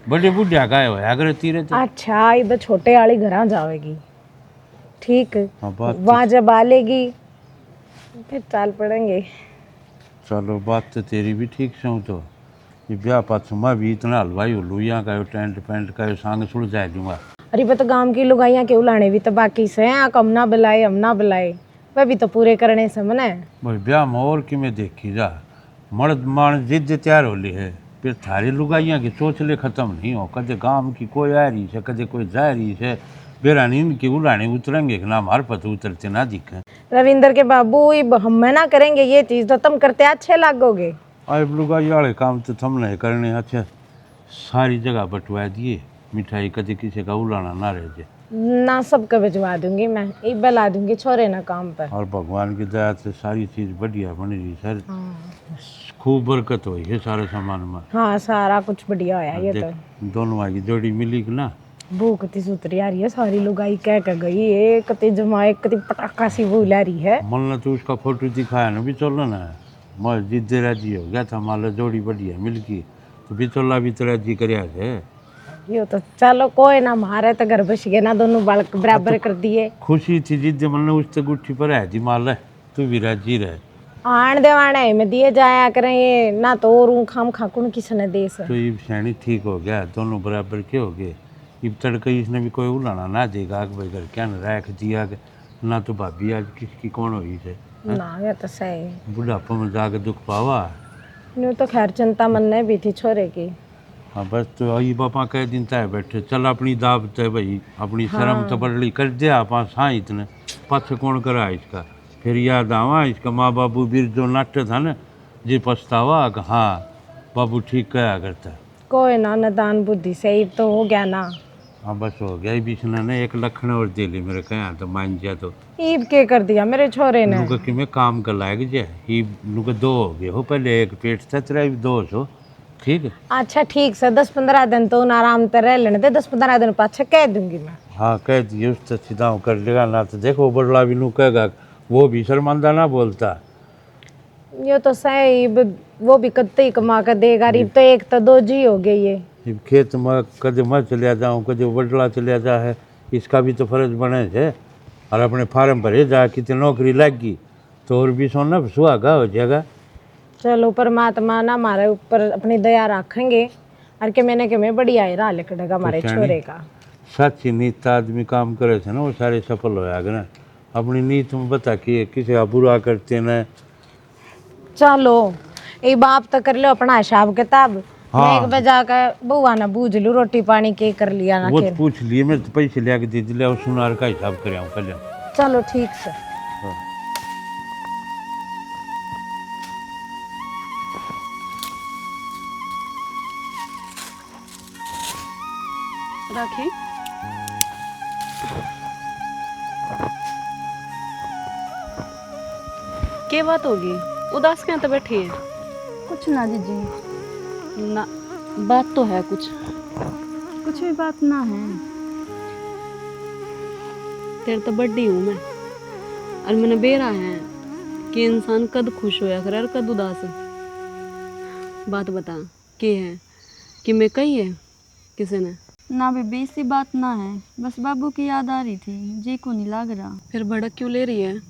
बड़े बुढ़िया गाय हो अगर तीरथ। अच्छा ये छोटे वाली घर जावेगी ठीक हाँ, बात तो- वहाँ जब आ लेगी फिर चाल पड़ेंगे। चलो बात तो तेरी भी ठीक से हूँ। तो ये ब्याह पाछू मैं भी इतना हलवाई हो लू यहाँ का टेंट पेंट का सांग सुड़ जाए दूंगा। अरे वो तो गांव की लुगाइयाँ क्यों लाने भी तो बाकी से हैं, हम ना बुलाए हम ना बुलाए वह भी तो पूरे करने से मने। भाई ब्याह में और कि मैं देखी जा मर्द मान जिद तैयार हो ली है, फिर थारी लुगाइयाँ की चोचले खत्म नहीं हो। कदे गांव की कोई आ रही है कदे कोई जा रही है, बेरा नींद की उलाने उतरेंगे कि ना हमारे पत उतरते ना दिखे। रविंदर के बाबू ये हम मना करेंगे ये चीज तो तुम करते अच्छे लागोगे। अब लुगाई वाले काम तो थमने करने अच्छा सारी जगह बंटवा दिए, मिठाई कभी किसी का उलाना ना रह जाए। ना सबको भिजवा दूंगी मैं, एक बेला दूंगी छोरे ना काम पर। और भगवान की दया से सारी चीज़ बढ़िया बनी रही सर, खूब बरकत हुई है सारे सामान में। हाँ सारा कुछ बढ़िया होया ये तो। देख दोनों भाई की जोड़ी मिली कि ना, भूख कती सुतरी आ रही है, सारी लुगाई कह के गई है, कती जमाए कती पटाखा सी वो ला रही है। मन ने तो उसका फोटो दिखाया ना बिचौला ने, मैं जिद्दे राजी हो गया था, मान लो जोड़ी बढ़िया मिल गई तो बिचौला भी तो राजी कराया है। यो तो चलो कोई ना, मारे तो घर बस गए ना, दोनों बालक बराबर कर दिए। खुशी थी जिद्दे मन ने उस तक गुट्ठी पर है जी, मान ले तू भी राजी रहे। आन देवाने में दिए जाया करें ये ना, तो और खाम खाकुन किसने दे से। तो ये सैनी ठीक हो गया, दोनों बराबर के हो गए। इब तड़के इसने भी कोई उलाना ना देगा कि भाई घर क्या न रख दिया कि ना, तो भाभी आज किसकी कौन हुई से ना ये तो सही, बुढ़ापा में जाके दुख पावा। यूँ तो खैर चिंता मन ने भी थी छोरे की। हाँ बस तो आई पापा कह दिन तय बैठे चल अपनी दावत है भाई, अपनी शर्म तो बड़ली कर दिया आपा हाँ इतने पाछे कौन करा इसका। फिर याद आवा इसका माँ बाबू बीर जो नाट्य था ना, जी पछतावा कि हाँ बाबू ठीक कहा करता। कोई ना, निदान बुद्धि से ही तो हो गया ना। हाँ बस हो गया, बीसना ने एक लखन और दे ली मेरे कहा तो मान जा तो ईब के कर दिया मेरे छोरे ने। नुका कि मैं काम कर लायक जे ही नुका दो हो गए हो, पहले एक पेट था तेरा भी दो सो ठीक है। अच्छा ठीक से 10-15 दिन तो उन आराम से रह लेने दे, 10-15 दिन पाछे कह दूंगी मैं। हाँ कह दिए उस तक सीधा कर लेगा ना, तो देखो बड़ला भी नु कहेगा, वो भी शर्मांदा ना बोलता। ये तो सही, वो भी कत्ते ही कमा कर देगा, रीब तो एक तो दो जी हो गई है। जब खेत में कदे मैं चलिया जाऊँ कदे बड़ला चलिया जा है, इसका भी तो फर्ज बने है। और अपने फार्म भरे जा कितनी नौकरी लग गई तो और भी सोना सुहागा हो जाएगा। चलो परमात्मा ना हमारे ऊपर अपनी दया रखेंगे, और के मैंने के मैं बढ़िया ही रहा लिखड़ेगा हमारे छोरे का। सच्ची नीत आदमी काम करे थे ना वो सारे सफल हो जाएगा ना। अपनी नीत में बता कि किसी का बुरा करते ना। चलो ये बाप तो कर लो अपना हिसाब किताब। हाँ। मैं एक बजा के बुआ ना बूझ लू, रोटी पानी के कर लिया ना वो खेल। तो पूछ लिए, मैं तो पैसे लिया के दे दिले और सुनार का हिसाब कर आऊँ कल। चलो ठीक से। रखें। क्या बात होगी, उदास क्या तो बैठी है? कुछ ना दीजिए, ना बात तो है कुछ। कुछ भी बात ना है। तेरे तो बड्डी हूँ मैं, और मैंने बेरा है कि इंसान कद खुश होया करे और कद उदास। बात बता के है कि मैं कही है किसी ने? ना बेबी ऐसी बात ना है, बस बाबू की याद आ रही थी, जी को नहीं लग रहा। फिर भड़क क्यों ले रही है?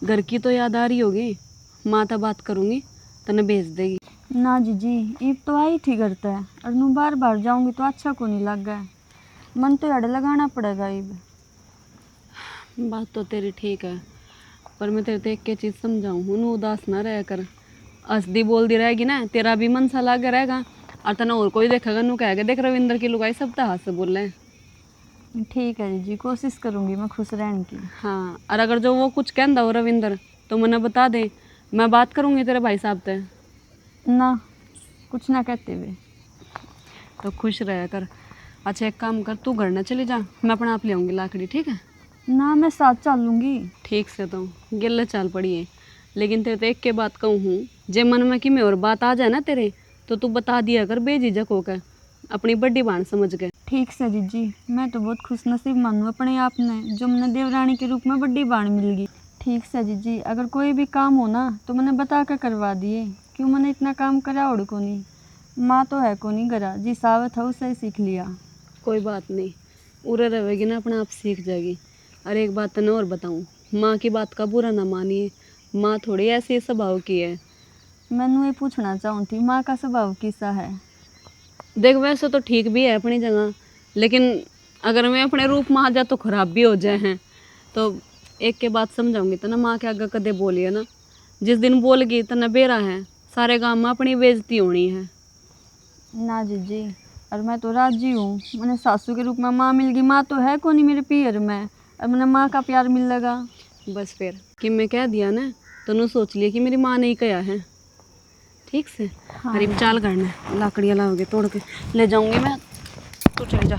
घर की तो याद आ रही होगी, माता बात करूँगी तने भेज देगी। ना जीजी ईब तो आई थी घर पे, और नू बार बार जाऊंगी तो अच्छा को नहीं लग गया, मन तो अड़ लगाना पड़ेगा ईब। बात तो तेरी ठीक है, पर मैं तेरे देख के चीज़ समझाऊँ हूँ, उदास ना रह कर। हंसदी बोलती रहेगी ना, तेरा भी मन सा लगा रहेगा, और तना और कोई देखेगा नू कहेगा देख रविंदर की लुगाई सब तो हाथ से बोल रहे हैं। ठीक है जीजी, कोशिश करूंगी मैं खुश रहने की। हाँ, और अगर जो वो कुछ कहता हो रविंदर तो मैंने बता दे, मैं बात करूँगी तेरे भाई साहब से। ना कुछ ना कहते हुए तो खुश रह कर। अच्छा एक काम कर, तू घर ना चली जा, मैं अपने आप ले आऊँगी लाकड़ी, ठीक है? ना मैं साथ चलूंगी। ठीक से तो गिल्ले चाल पड़ी है, लेकिन तेरे तो एक के बात कहूँ हूँ, जे मन में कि मैं और बात आ जाए ना तेरे, तो तू बता दिया कर बेझिझक होकर, अपनी बड्डी बाण समझ के। ठीक से जीजी, मैं तो बहुत खुश नसीब मानूँ अपने आप ने, जो मैंने देवरानी के रूप में बड्डी बाण मिल गई। ठीक से जीजी, अगर कोई भी काम हो ना तो मैंने बता कर करवा दिए, क्यों मैंने इतना काम करा उड़ को नहीं, माँ तो है को नहीं करा, जी सावत है उसे सीख लिया। कोई बात नहीं, उरे रहेगी ना अपने आप सीख जाएगी। अरे एक बात तने और बताऊँ, माँ की बात का बुरा ना मानिए, माँ थोड़ी ऐसी स्वभाव की है। मैंने ये पूछना चाहूँ थी, माँ का स्वभाव कैसा है? देख वैसे तो ठीक भी है अपनी जगह, लेकिन अगर मैं अपने रूप में आ जा तो खराब भी हो जाए हैं। तो एक के बात समझाऊंगी तो ना, माँ के आगे कदे बोलिए ना, जिस दिन बोलगी तो न बेरा है, सारे गांव में अपनी बेइज्जती होनी है। ना जीजी, और मैं तो राजी हूँ, मैंने सासू के रूप में माँ मिल गई, माँ तो है को नहीं मेरे पियर में, और मैंने माँ का प्यार मिलेगा। बस फिर कि मैं कह दिया ना तो नू सोच लिया कि मेरी माँ ने ही कहा है, ठीक से। अरे चाल करना है, लाकड़ियाँ लाओगे तोड़ के ले जाऊंगी मैं, तू चल जा।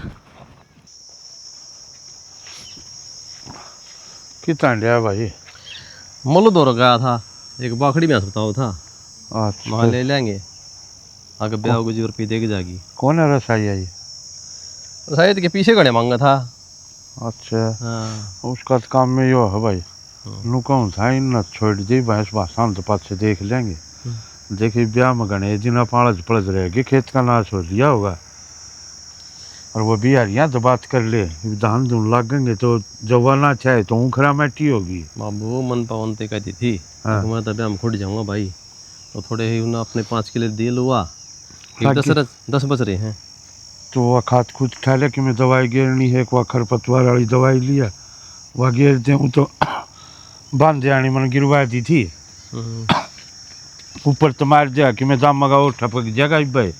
कितना लिया भाई? मुल दौड़ गया था, एक बाखड़ी में बताओ था, अच्छा वहाँ ले लेंगे, आगे ब्याह को 1 रुपये दे के जाएगी। कौन है रसाई आई? शायद के पीछे गणे मांगा था। अच्छा हाँ उसका तो काम में यो है भाई, नु कहूँ था इन न छोड़ दी भैंस बासान तो पाछे देख लेंगे। देखिए ब्याह में गणे जिना पालज पलज रहेगी, खेत का नाश हो लिया होगा। और वो बिहारियाँ तो बात कर ले, धान धुन लागेंगे तो जवाना चाहे तो ऊखरा मैटी होगी। बाबू मन पवनते कहती थी हाँ। मैं तो ब्याह में खुट जाऊँगा भाई, तो थोड़े ही उन्हें अपने 5 किलो दिल हुआ, 10 बच रहे हैं। तो वह खाद खुद ठहले कि मैं दवाई गिरनी है, वह खरपतवार वाली दवाई लिया, वह गिर दूँ तो बांध आनी मन गिरवा दी थी, ऊपर तो मार दिया कि मैं दाम मगाओ ठपक जगह भाई।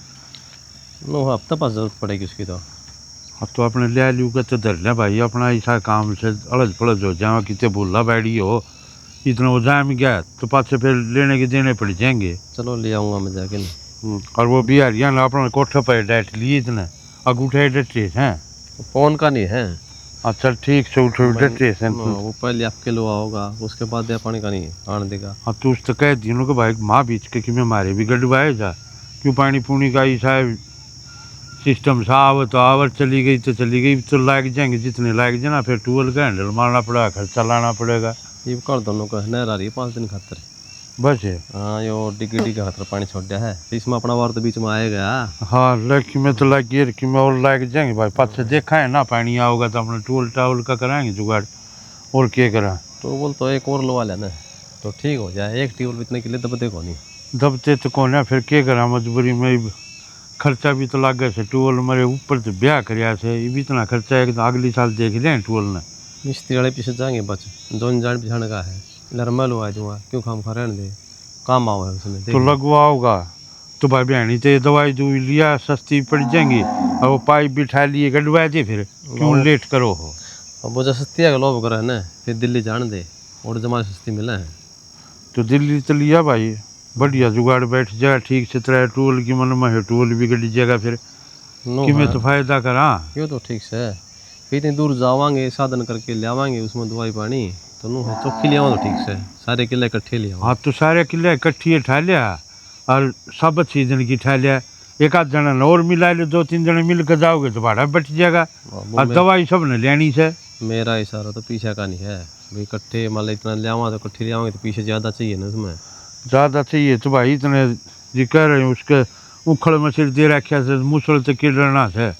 नो हफ्ता पास जरूरत पड़ेगी उसकी तो। हाँ तो अपने ले लू का तो धर ले भाई, अपना ऐसा काम से अलज फलज हो जाए, कितने भूला बैठी हो, इतना वो जाम गया तो पाछे फिर लेने के देने पड़ जाएंगे। चलो ले आऊँगा मैं जाके ना। और वो बिहारियाँ ना अपना कोठे पर डाट लिए इतना अगूठे डटे हैं। फोन का नहीं है। अच्छा ठीक से उठे डटे हैं। वो पहले आपके लो आओगा, उसके बाद दे पानी का नहीं आने देगा। हाँ तो उस तो कह दी कि भाई माँ बीच के कि मैं मारे भी गड़वाए जा, क्यों पानी पूनी का ऐसा सिस्टम सा आव तो आवर चली गई तो चली गई, तो लाग जाएंगे जितने लाग जाए ना, फिर ट्यूबवेल का हैंडल मारना पड़ेगा, खर्चा लाना पड़ेगा। ये कर दोनों का नहर आ रही है 5 दिन खातर। बस है। हाँ यो डिग्गी का खातर पानी छोड़ दिया है, इसमें अपना वार तो बीच में आएगा। हाँ लड़की में तो लगी कि मैं और लाग जाएंगे भाई, पास से देखा है ना पानी आओगा तो अपने टूल टावल का कराएंगे जुगाड़, और क्या करा। तो बोल तो एक और लवा लेना तो ठीक हो जाए, एक ट्यूबवेल इतने के लिए दबते को नहीं। दबते तो कौन है, फिर क्या करा, मजबूरी में खर्चा भी तो लागे से, टूल मेरे ऊपर तो ब्याह कराया से, ये भी इतना खर्चा है कि तो अगली साल देख लें टूल ने। मिस्त्री वाले पीछे जाएंगे बच, जोन जान पिछाने का है, लरमा लुआ दूंगा, क्यों खाम खा रहने दे, काम आओ है उसमें। तो लगवा होगा तो भाई बहनी तो दवाई दूई लिया सस्ती पड़ जाएंगी, और वो पाइप बिठा लिए गड़वा दे, फिर क्यों लेट करो हो। अब वो जो सस्ती है लोभ कर है ना, फिर दिल्ली जान दे, और जमा सस्ती मिला है तो दिल्ली तो लिया भाई, बढ़िया जुगाड़ बैठ जाए ठीक से, तरह टूल की मन में टूल भी गड़ी जाएगा, फिर कि मैं तो फायदा करा। क्यों तो ठीक से है, फिर इतनी दूर जावांगे साधन करके ले आवांगे, उसमें दवाई पानी तो नू है चौकी ले आओ तो ठीक से, सारे किले इकट्ठे ले आओ। हाँ तो सारे किले इकट्ठी ठा लिया, और सब सीजन की ठा लिया, एक आध जना ने और मिला ले, 2-3 जने मिल कर जाओगे तो भाड़ा बच जाएगा, और दवाई सब ने लेनी से। मेरा इशारा तो पीछे का नहीं है भाई, इकट्ठे मान लो इतना ले आवा तो इकट्ठे ले आवांगे तो पीछे ज़्यादा चाहिए ना उसमें। ज़्यादा चाहिए तो भाई इतने जी कह रहे हैं, उसके उखड़ में सिर दे रखा से मुसल तो किड़ना से,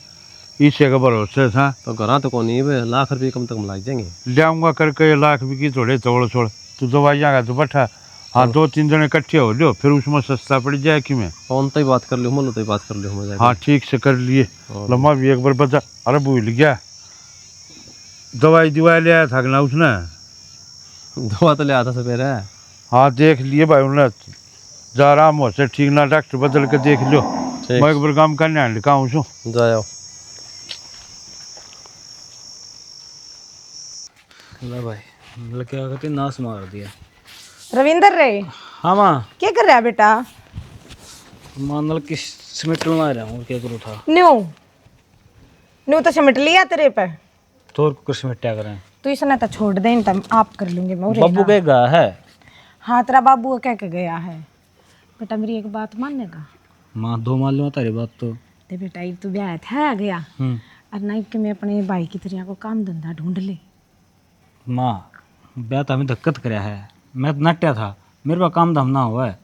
इसे का भरोसे था। तो घर तो कौन नहीं है, लाख रुपये कम तक में लग जाएंगे। ले आऊँगा करके लाख भी की थोड़े तोड़ छोड़, तो दवाइयाँ का तो बैठा। हाँ 2-3 जने इकट्ठे हो लो, फिर उसमें सस्ता पड़ जाए कि मैं फोन तो ही बात कर लो, मोलो तो ही बात कर लो मजा। हाँ ठीक से कर लिए। लम्बा भी एक बार बता, अरे भूल गया दवाई ले आया था ना उसने। दवा तो ले आता सवेरे। हाँ देख लिए भाई उन्हें, जा आराम हो से ठीक ना, डॉक्टर बदल के देख लो, मैं एक बार काम करने लिखा हूँ सो जाओ। भाई मतलब क्या कहते नाश मार दिया। रविंदर रे, हाँ माँ, क्या कर रहा है बेटा? मान कि सिमेंट में आ रहा हूँ, क्या करूँ था। न्यू न्यू तो सिमट लिया तेरे पे, तो और कुछ सिमेंट क्या करें, तो इसने तो छोड़ दे, तब आप कर लूंगे मैं। बब्बू के गा है। हाँ तेरा बाबू कह के गया है। बेटा मेरी एक बात मानेगा? माँ 2 मान लो तारी बात तो। ते बेटा एक तो ब्याह था आ गया, और नहीं कि मैं अपने भाई की तरह को काम धंधा ढूंढ ले। माँ ब्याह तो हमें दिक्कत कराया है, मैं तो नट्या था, मेरे पास काम धाम ना हुआ है,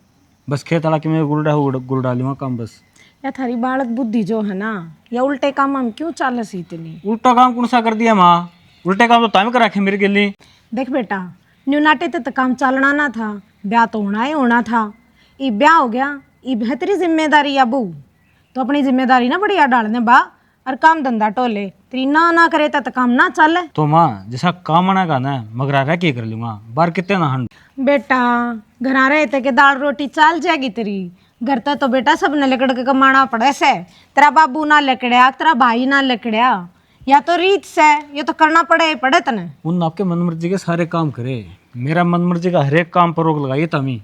बस खेत आला के मैं गुड़ डालूंगा काम बस। या थारी बालक बुद्धि जो है ना, या उल्टे काम हम क्यों चाल सी इतनी? उल्टा काम कौन सा कर दिया माँ, उल्टे काम तो टाइम कर रखे मेरे के लिए। देख बेटा, न्यू नाटे तो काम चलना ना था, ब्याह तो होना ही होना था। ये ब्याह हो गया, ये बेहतरी जिम्मेदारी अबू, तो अपनी जिम्मेदारी ना बढ़िया डालने बा, और काम धंधा टोले तेरी ना करे तो काम ना चले। तो माँ जैसा काम आना का ना, मगर रह के कर लूंगा, बार कितने ना हंड। बेटा घर रहे थे कि दाल रोटी चाल जाएगी तेरी, घर तक तो बेटा सब ने लकड़ के कमाना पड़े से, तेरा बाबू ना लकड़िया, तेरा भाई ना लकड़िया, या तो रीत से ये तो करना पड़े तने। उन आपके मन मर्जी के सारे काम करे, मेरा मन मर्जी का हर एक काम पर रोक लगाइए तमी।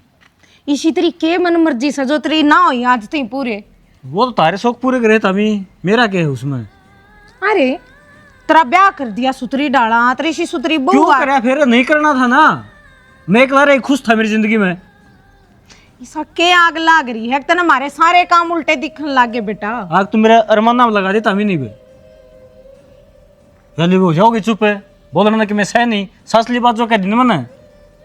इसी तरीके मन मर्जी से जो तेरी ना हुई आज ती पूरे। वो तो तारे शौक पूरे करे तभी, मेरा क्या है उसमें? अरे तेरा ब्याह कर दिया, सुतरी डाला, तेरी सी सुतरी बहू क्यों आ- करा फिर? नहीं करना था ना। मैं एक बार खुश था मेरी जिंदगी में। इसा के आग लाग रही है, तेने हमारे सारे काम उल्टे दिखने लागे बेटा। आग तुम मेरे अरमान नाम लगा देता भी नहीं बे। जल्दी हो जाओगे चुप है, बोलना ना कि मैं सह नहीं, सासली बात जो कह दी ना मैंने।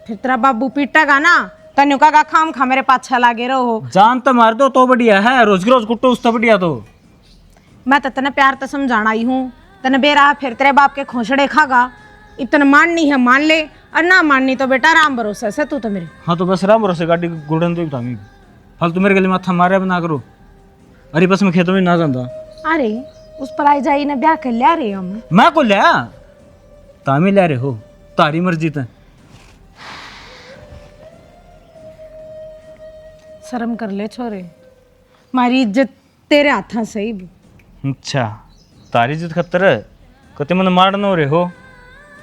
फिर तेरा बाबू पीटेगा ना, तनु का खाम खा मेरे पाछा लागे रहो। जान तो मार दो तो बढ़िया है, रोज की रोज कुट्टो उस तो बढ़िया। तो मैं तो तेने प्यार तो समझाना ही हूँ, तने बेरा फिर तेरे बाप के खोसड़े खागा। इतना माननी है मान ले, और ना माननी तो बेटा राम भरोसा से तू तो मेरे। हाँ तो बस राम भरोसे गाड़ी गुड़न दो तामी फालतू मेरे गले माथा मारे बना करो। अरे बस मैं खेतों में ना जाता। अरे उस पर आई जाई ने ब्याह कर लिया रे हम। मैं को लिया तामी ले रहे हो, तारी मर्जी ते। शर्म कर ले छोरे, मारी इज्जत तेरे हाथा से ही। अच्छा तारी जिद खतर है, कते मन मारना हो रहे हो।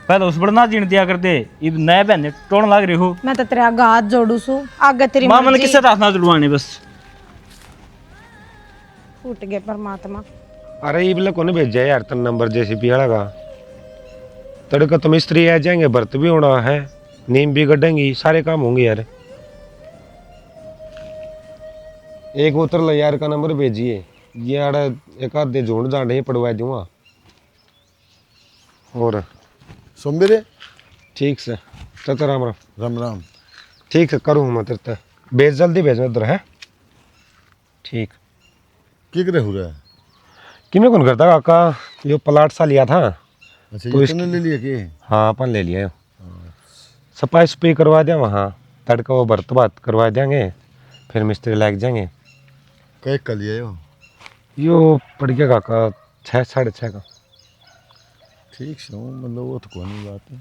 पहले उस बड़ा ना जीण दिया करते, इब नए बहने टोन लाग रहे हो। मैं तो तेरे आगे हाथ जोड़ू सू, आगे तेरी मां मन मर्जी। किससे हाथ ना जुड़वाने बस। फूट गए परमात्मा। अरे ये बिल्ला कौन भेजा यार तन नंबर जेसीबी वाला का? तड़का तो मिस्त्री आ जाएंगे, बर्त भी होना है, नीम भी गढ़ेंगी, सारे काम होंगे यार। एक उतर लो यार का नंबर भेजिए, ये आड़ा एक आधे झोंड जांडे पड़वा दूंगा। और सोमबेरे ठीक से चाचा राम राम। राम राम। ठीक है करूँ मैं तेरे ते भेज, जल्दी भेजना उधर है। ठीक क्या करे हो रहा है? कि मैं कौन करता काका, यो प्लाट सा लिया था। अच्छा तो ये इसकी- तूने ले लिया कि? हाँ अपन ले लिया, सफाई सफाई करवा दिया वहाँ, तड़का वो बर्त बात करवा देंगे, फिर मिस्त्री लग जाएंगे। कैक का लिया यो? यो पड़ गया काका 6 साढ़े 6 का। ठीक से हूँ, मतलब वो तो कोई नहीं बात है,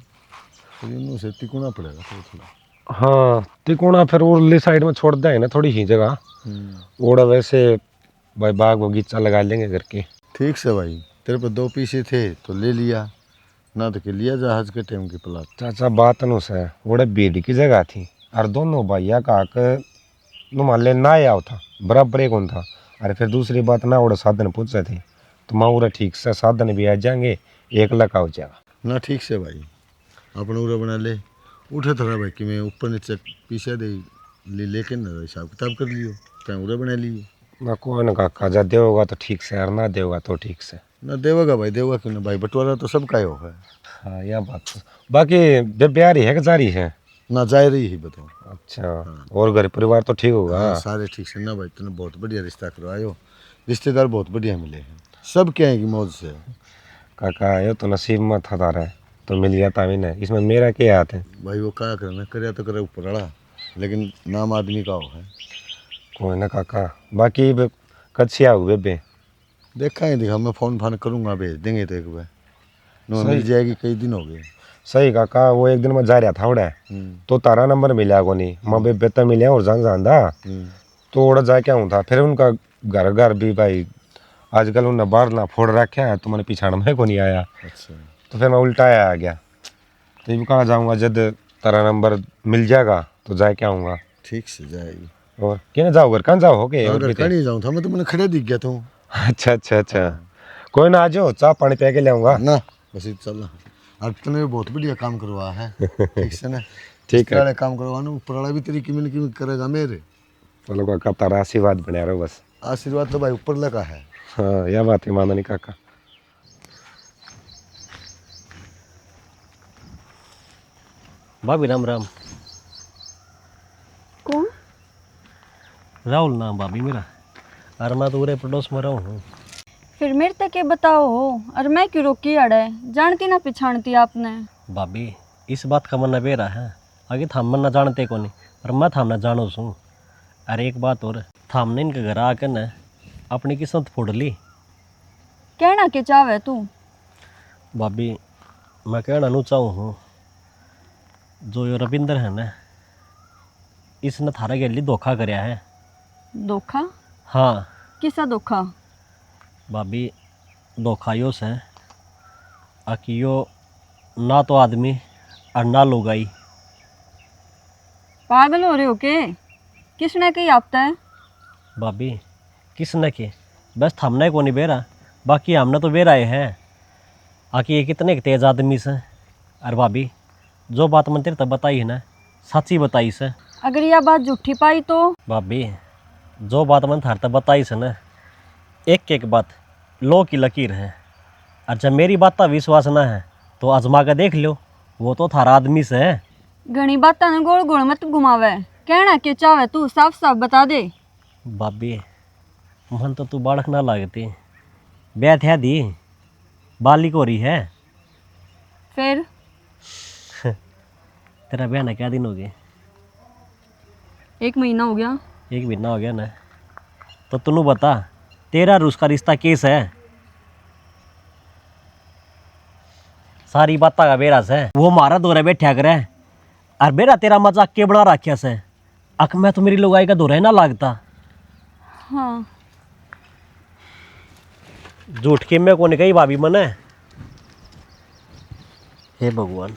तो इनू से तिकोना पड़ेगा थोड़ा। हाँ तिकोना फिर उरली साइड में छोड़ देंगे ना थोड़ी ही जगह, ओड़ा वैसे भाई बाग बगीचा लगा लेंगे घर के। ठीक से भाई, तेरे पर 2 पीसे थे तो ले लिया, ना तो के लिया जहाज के टाइम की प्लाट। चाचा बात नु से ओड़े बेड़ी की जगह थी, और दोनों भैया का मान ले ना आया था, बराबर एक था। अरे फिर दूसरी बात ना ओड़े साधन पूछे थे, तो माँ उरा ठीक से साधन भी आ जाएंगे, 1 लाख हो जाएगा ना। ठीक से भाई, अपना उरा बना ले, उठे थोड़ा भाई कि मैं ऊपर नीचे पीछे दे लेके ना हिसाब किताब कर लियो, क्या उरा बना लियो ना। कोई ना काका, जा देगा तो ठीक से, और ना देगा तो ठीक से। ना। देवेगा भाई, देवेगा क्यों ना भाई, बंटवारा तो सबका ही होगा। हाँ यह बात तो। बाकी जब ब्याह है कि जारी है? ना जा रही ही बताओ। अच्छा और घर परिवार तो ठीक होगा? हाँ सारे ठीक से ना भाई, तूने बहुत बढ़िया रिश्ता करवायो, रिश्तेदार बहुत बढ़िया मिले हैं, सब क्या है कि मौज से। काका ये तो नसीब में था तारा, तो मिल गया तामी ने, इसमें मेरा क्या हाथ है? भाई वो क्या करना, करे तो करे ऊपर वाला, लेकिन नाम आदमी का हो है। कोई ना काका, बाकी कद से आओगे बे? देखा ही देखा, मैं फ़ोन फान करूँगा, भेज देंगे तो एक बार नो सही। मिल जाएगी, कई दिन हो गए। सही काका, वो एक दिन मैं जा रहा था उड़े, तो तारा नंबर मिला को नहीं, मैं बेता मिले और जानदा तो उड़ा जाके आऊँ था। फिर उनका घर घर भी भाई आजकल उन्हें बाहर ना फोड़ रखे है, तो मैंने पीछाड़ में को नहीं आया, अच्छा तो फिर मैं उल्टा आ गया। तो ये कहाँ जाऊँगा, जब तारा नंबर मिल जाएगा तो जाके आऊँगा। ठीक से जाएगी। और क्या जाओ घर कहाँ जाओ हो गए? अगर कहीं जाऊँ था मैं, तो मैंने खड़े दिख गया था। अच्छा अच्छा अच्छा, कोई ना, आ जाओ, चाय पानी पी के ले आऊँगा ना बस चल, अब तूने बहुत बढ़िया काम करवा है। ठीक से ना, ठीक है। वाले काम करवाना, ऊपर वाला भी तेरी किमिन करेगा मेरे। चलो काका, तारा आशीर्वाद बना रहो बस। आशीर्वाद तो भाई ऊपर लगा है। हाँ यह बात है, माना नहीं काका। भाभी राम राम। कौन? राहुल नाम भाभी मेरा, और मैं तो पूरे पड़ोस में रहूँ हूँ। फिर मेरे तक ये बताओ हो, और मैं क्यों रोकी अड़े, जानती ना पहचानती आपने? भाभी इस बात का मन बेरा है, आगे थाम मन ना जानते को नहीं, पर मैं थाम ना जानो सूँ। अरे एक बात और, थामने इनके घर आकर न अपनी किस्मत फोड़ ली। कहना के चाहे तू? भाभी मैं कहना नू चाहूँ हूँ, जो यो रविंदर है ना, इसने थारा के लिए धोखा करया है। धोखा? हाँ किसा धोखा? भाभी धोखा यो से आकि यो ना तो आदमी और ना लुगाई। पागल हो रहे हो के? किसने कही आपता है? भाभी किसने के बस थमने को नहीं बेरा, बाकी हमने तो बेराए हैं आकि ये कितने तेज आदमी से। अरे भाभी जो बात मन तेरे तब बताई है ना, सच्ची बताई से। अगर यह बात झूठी पाई तो? भाभी जो बात मन थार तब बताई से ना, एक एक बात लो की लकीर है। और जब मेरी बात का विश्वास ना है तो आजमा कर देख लो, वो तो थारा आदमी से है। घनी बातें ने गोल गोल मत घुमावे, कहना के चाहे तू साफ साफ बता दे। भाभी मन तो तू बालक ना लागती, ब्याह है दी बालिक हो रही है। फिर तेरा ब्याह ना क्या दिन हो गए? 1 महीना हो गया। 1 महीना हो गया ना, तो तू बता तेरा और उसका रिश्ता केस है? सारी बात का बेरा से वो मारा दोरा बैठा करे, और बेरा तेरा मजाक के बना रखा से। अक मैं तो मेरी लुगाई का दोरा ना लागता। हाँ झूठ के मैं को नहीं कही भाभी मने। हे भगवान,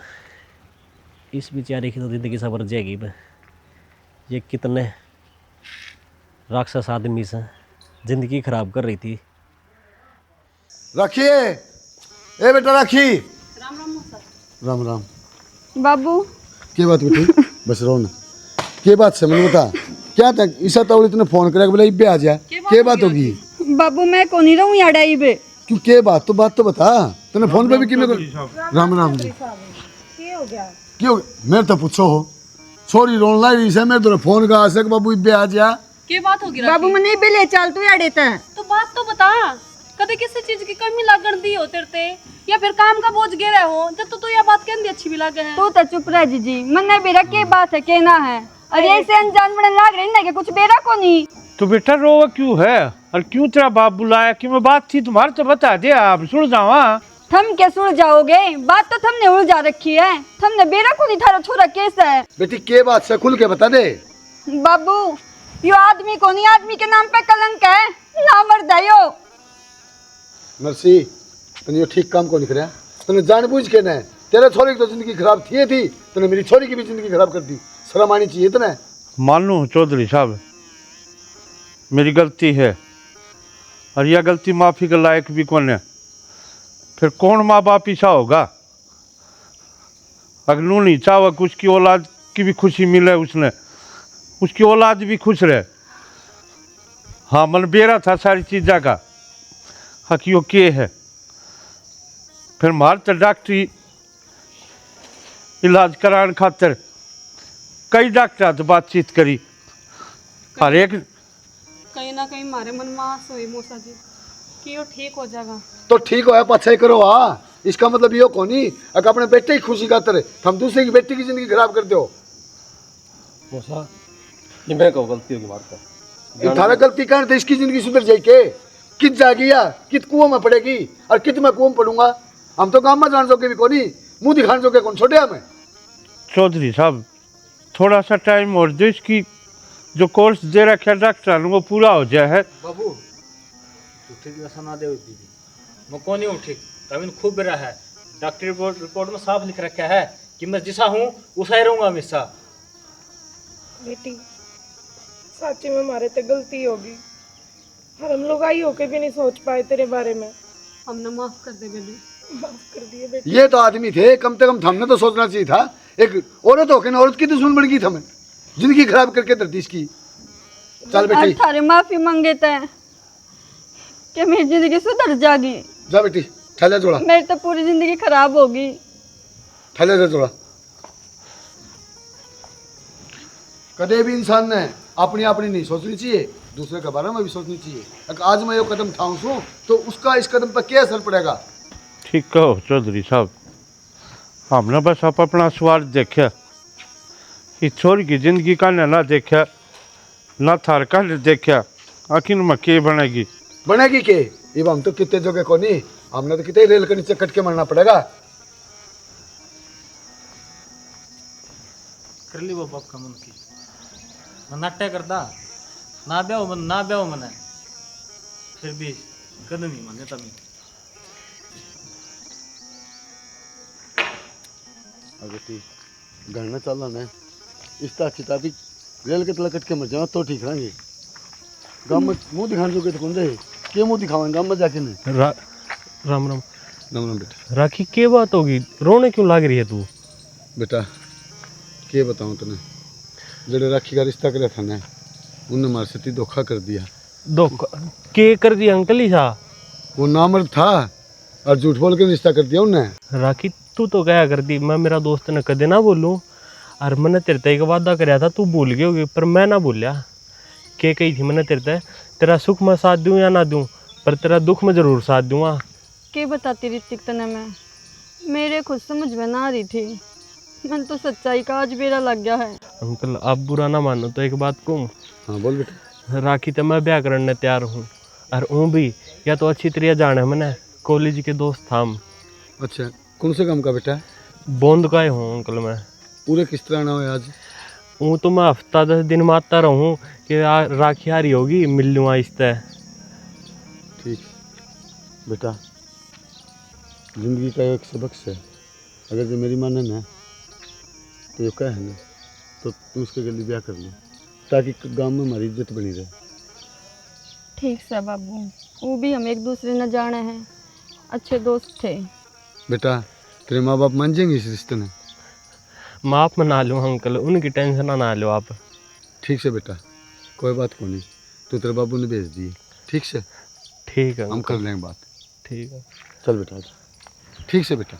इस बेचारे की तो जिंदगी सबर जाएगी बे। ये कितने राक्षस आदमी से जिंदगी खराब कर रही थी। रखिए ए बेटा राखी। राम राम। बाबू के बात बेटी बस रहो ना। के बात से मैंने बता क्या था? ईसा तावली तूने फोन करा बोला इब्बे आ जा, के बात होगी? बाबू मैं को नहीं रहूँ यार बे। क्यों के बात तो बता। तूने फोन पे भी कि मेरे को राम राम जी हो गया? क्यों मेरे तो पूछो हो छोरी रोन लाई रही से मेरे तो फोन का आसक बाबू इब्बे आ जा। के बात होगी बाबू मैं नहीं बेले चल तू यार देता है। तो बात तो बता, कदे किसी चीज की कमी लागण दी हो तेरे ते, या फिर काम का बोझ गिरा हो जब तो यह बात कहने अच्छी भी लागे है। तू तो चुप रह जीजी, मन बेरा के बात है कहना है। अरे ऐसे अनजान बड़े लाग रही ना कि कुछ बेरा को नहीं। तो बेटा रोवा क्यों है और क्यों तेरा बाप बुलाया? क्यों मैं बात थी तुम्हारे तो बता दे, आप सुन जावा। थम क्या सुन जाओगे? बात तो थमने उलझा रखी है। थमने बेरा को नहीं थारा छोरा कैसा है? बेटी के बात से खुल के बता दे। बाबू यो आदमी को नहीं, आदमी के नाम पे कलंक है ना मर्दायो। मर्सी तने यो ठीक काम को लिख रहा। तूने जानबूझ के ना तेरे छोरी की तो जिंदगी खराब थी तूने मेरी छोरी की भी जिंदगी खराब कर दी। शर्म आनी चाहिए तने। मान लूँ चौधरी साहब मेरी गलती है, और यह गलती माफ़ी के लायक भी कौन है? फिर कौन माँ बाप ऐसा होगा? अगर नू नहीं चाहे कि उसकी औलाद की भी खुशी मिले, उसने उसकी औलाद भी खुश रहे। हाँ मन बेरा था सारी चीज़ा का हकियो के है। फिर मार तो डॉक्टरी इलाज कराने खातिर कई डॉक्टर से बातचीत करी, हर एक कहीं ना कहीं मारे मन में आस हुई मूसा जी कि यो ठीक हो जाएगा। तो ठीक हो पाछे करो। इसका मतलब यो कोनी अगर अपने बेटे की खुशी खातर हम दूसरे की बेटी की जिंदगी खराब कर दो। मूसा ये मैं को गलती होगी मारता। थारा गलती कारण तो इसकी जिंदगी सुधर जाए के कित जागिया कित कुआं में पड़ेगी और कित मैं कुआं में पड़ूंगा। हम तो काम में जान जोगे भी कोनी, मुंह दिखाने जोगे कौन छोड़े हमें। चौधरी साहब थोड़ा सा टाइम और दो, इसकी जो कोर्स दे रखा है डॉक्टर वो पूरा हो जाए है। बाबू तू ठीक वैसा ना दे दीदी, मैं कौन हूँ ठीक? तमिन खूब बेरा है। डॉक्टर रिपोर्ट में साफ लिख रखा है कि मैं जिसा हूँ उसा ही रहूँगा हमेशा। बेटी सच्ची में हमारे तो गलती होगी और हम लोग आई होके भी नहीं सोच पाए तेरे बारे में। हमने माफ कर दे बेबी। माफ कर दिए बेटी। ये तो आदमी थे, कम से कम हमने तो सोचना चाहिए था। एक औरत होके ना औरत की दुश्मन बन गई हमें, जिंदगी खराब करके धरती इसकी। चल बेटी थारे माफी मांगे थे कि मेरी जिंदगी सुधर जागी। जा बेटी थैले जोड़ा। मेरी तो पूरी जिंदगी खराब होगी। थैले से जोड़ा। कदे भी इंसान ने अपनी अपनी नहीं सोचनी चाहिए, दूसरे के बारे में भी सोचनी चाहिए। अगर आज मैं ये कदम उठाऊँ तो उसका इस कदम पर क्या असर पड़ेगा। ठीक कहो चौधरी साहब, हमने बस आप अपना स्वार्थ देखा, इस छोरी की जिंदगी का ना देखा, ना थार का देखा। आखिर में के बनेगी बनेगी के? ये हम तो कितने जोगे को नहीं, हमने तो कितने रेल के नीचे कट के मरना पड़ेगा। कर ली वो बाप का मन की मैं नाट्य करता ना ब्याह मन ना ब्याह मन है, फिर भी कद नहीं माने तभी। बेटी घर में चलना है इसका चिता भी रेल के तले कट के मर जाओ तो ठीक रहेंगे। गाँव में मुँह दिखाने जो के तो कौन रहे के मुँह दिखावेंगे गाँव में जाके नहीं। राम राम राम राम बेटा। राखी के बात होगी, रोने क्यों लाग रही है तू? बेटा के बताऊँ तने, जड़े राखी का रिश्ता करे था ना उनने हमारे साथ धोखा कर दिया। धोखा के कर दिया अंकल ही था? वो नामर्द था और झूठ बोल के रिश्ता कर दिया उनने। राखी तू तो क्या कर दी, मैं मेरा दोस्त ने कदे ना बोलूँ। और मैंने तेरे ते एक वादा कराया था, तू भूल गई होगी पर मैं ना भूलिया। के कही थी मैंने तेरे ते, तेरा सुख में साथ दूँ या ना दूँ पर तेरा दुख में ज़रूर साथ दूँगा। के बताती ऋतिक तने मैं, मेरे खुद समझ में ना आ रही थी। मन तो सच्चाई का आज बेरा लग गया है। अंकल आप बुरा ना मानो तो एक बात कहूँ। हाँ बोल बेटा। राखी तो मैं ब्याह करने तैयार हूँ और हूँ भी, या तो अच्छी तरह जाने मैंने कॉलेज के दोस्त था हम। अच्छा कौन से काम का बेटा? बोंद का ही हूँ अंकल मैं। पूरे किस तरह ना हो आज? हूँ तो मैं हफ्ता 10 दिन में आता रहूँ कि राखी आ रही होगी, मिल लूँ आहिस्ता। ठीक बेटा, जिंदगी का एक सबक है, अगर जो मेरी माने ना तो ये क्या है ना, तो तू उसके गली ब्याह कर लो ताकि गांव में हमारी इज्जत बनी रहे। ठीक है बाबू, वो भी हम एक दूसरे न जाने हैं, अच्छे दोस्त थे। बेटा तेरे माँ बाप मान जाएंगे इस रिश्ते में? माफ़ मना लो अंकल, उनकी टेंशन ना लो आप। ठीक से बेटा, कोई बात को नहीं, तो तेरे बाबू ने भेज दिए। ठीक से ठीक है हम कर अंकल, लेंगे बात। ठीक है। चल बेटा, ठीक से बेटा।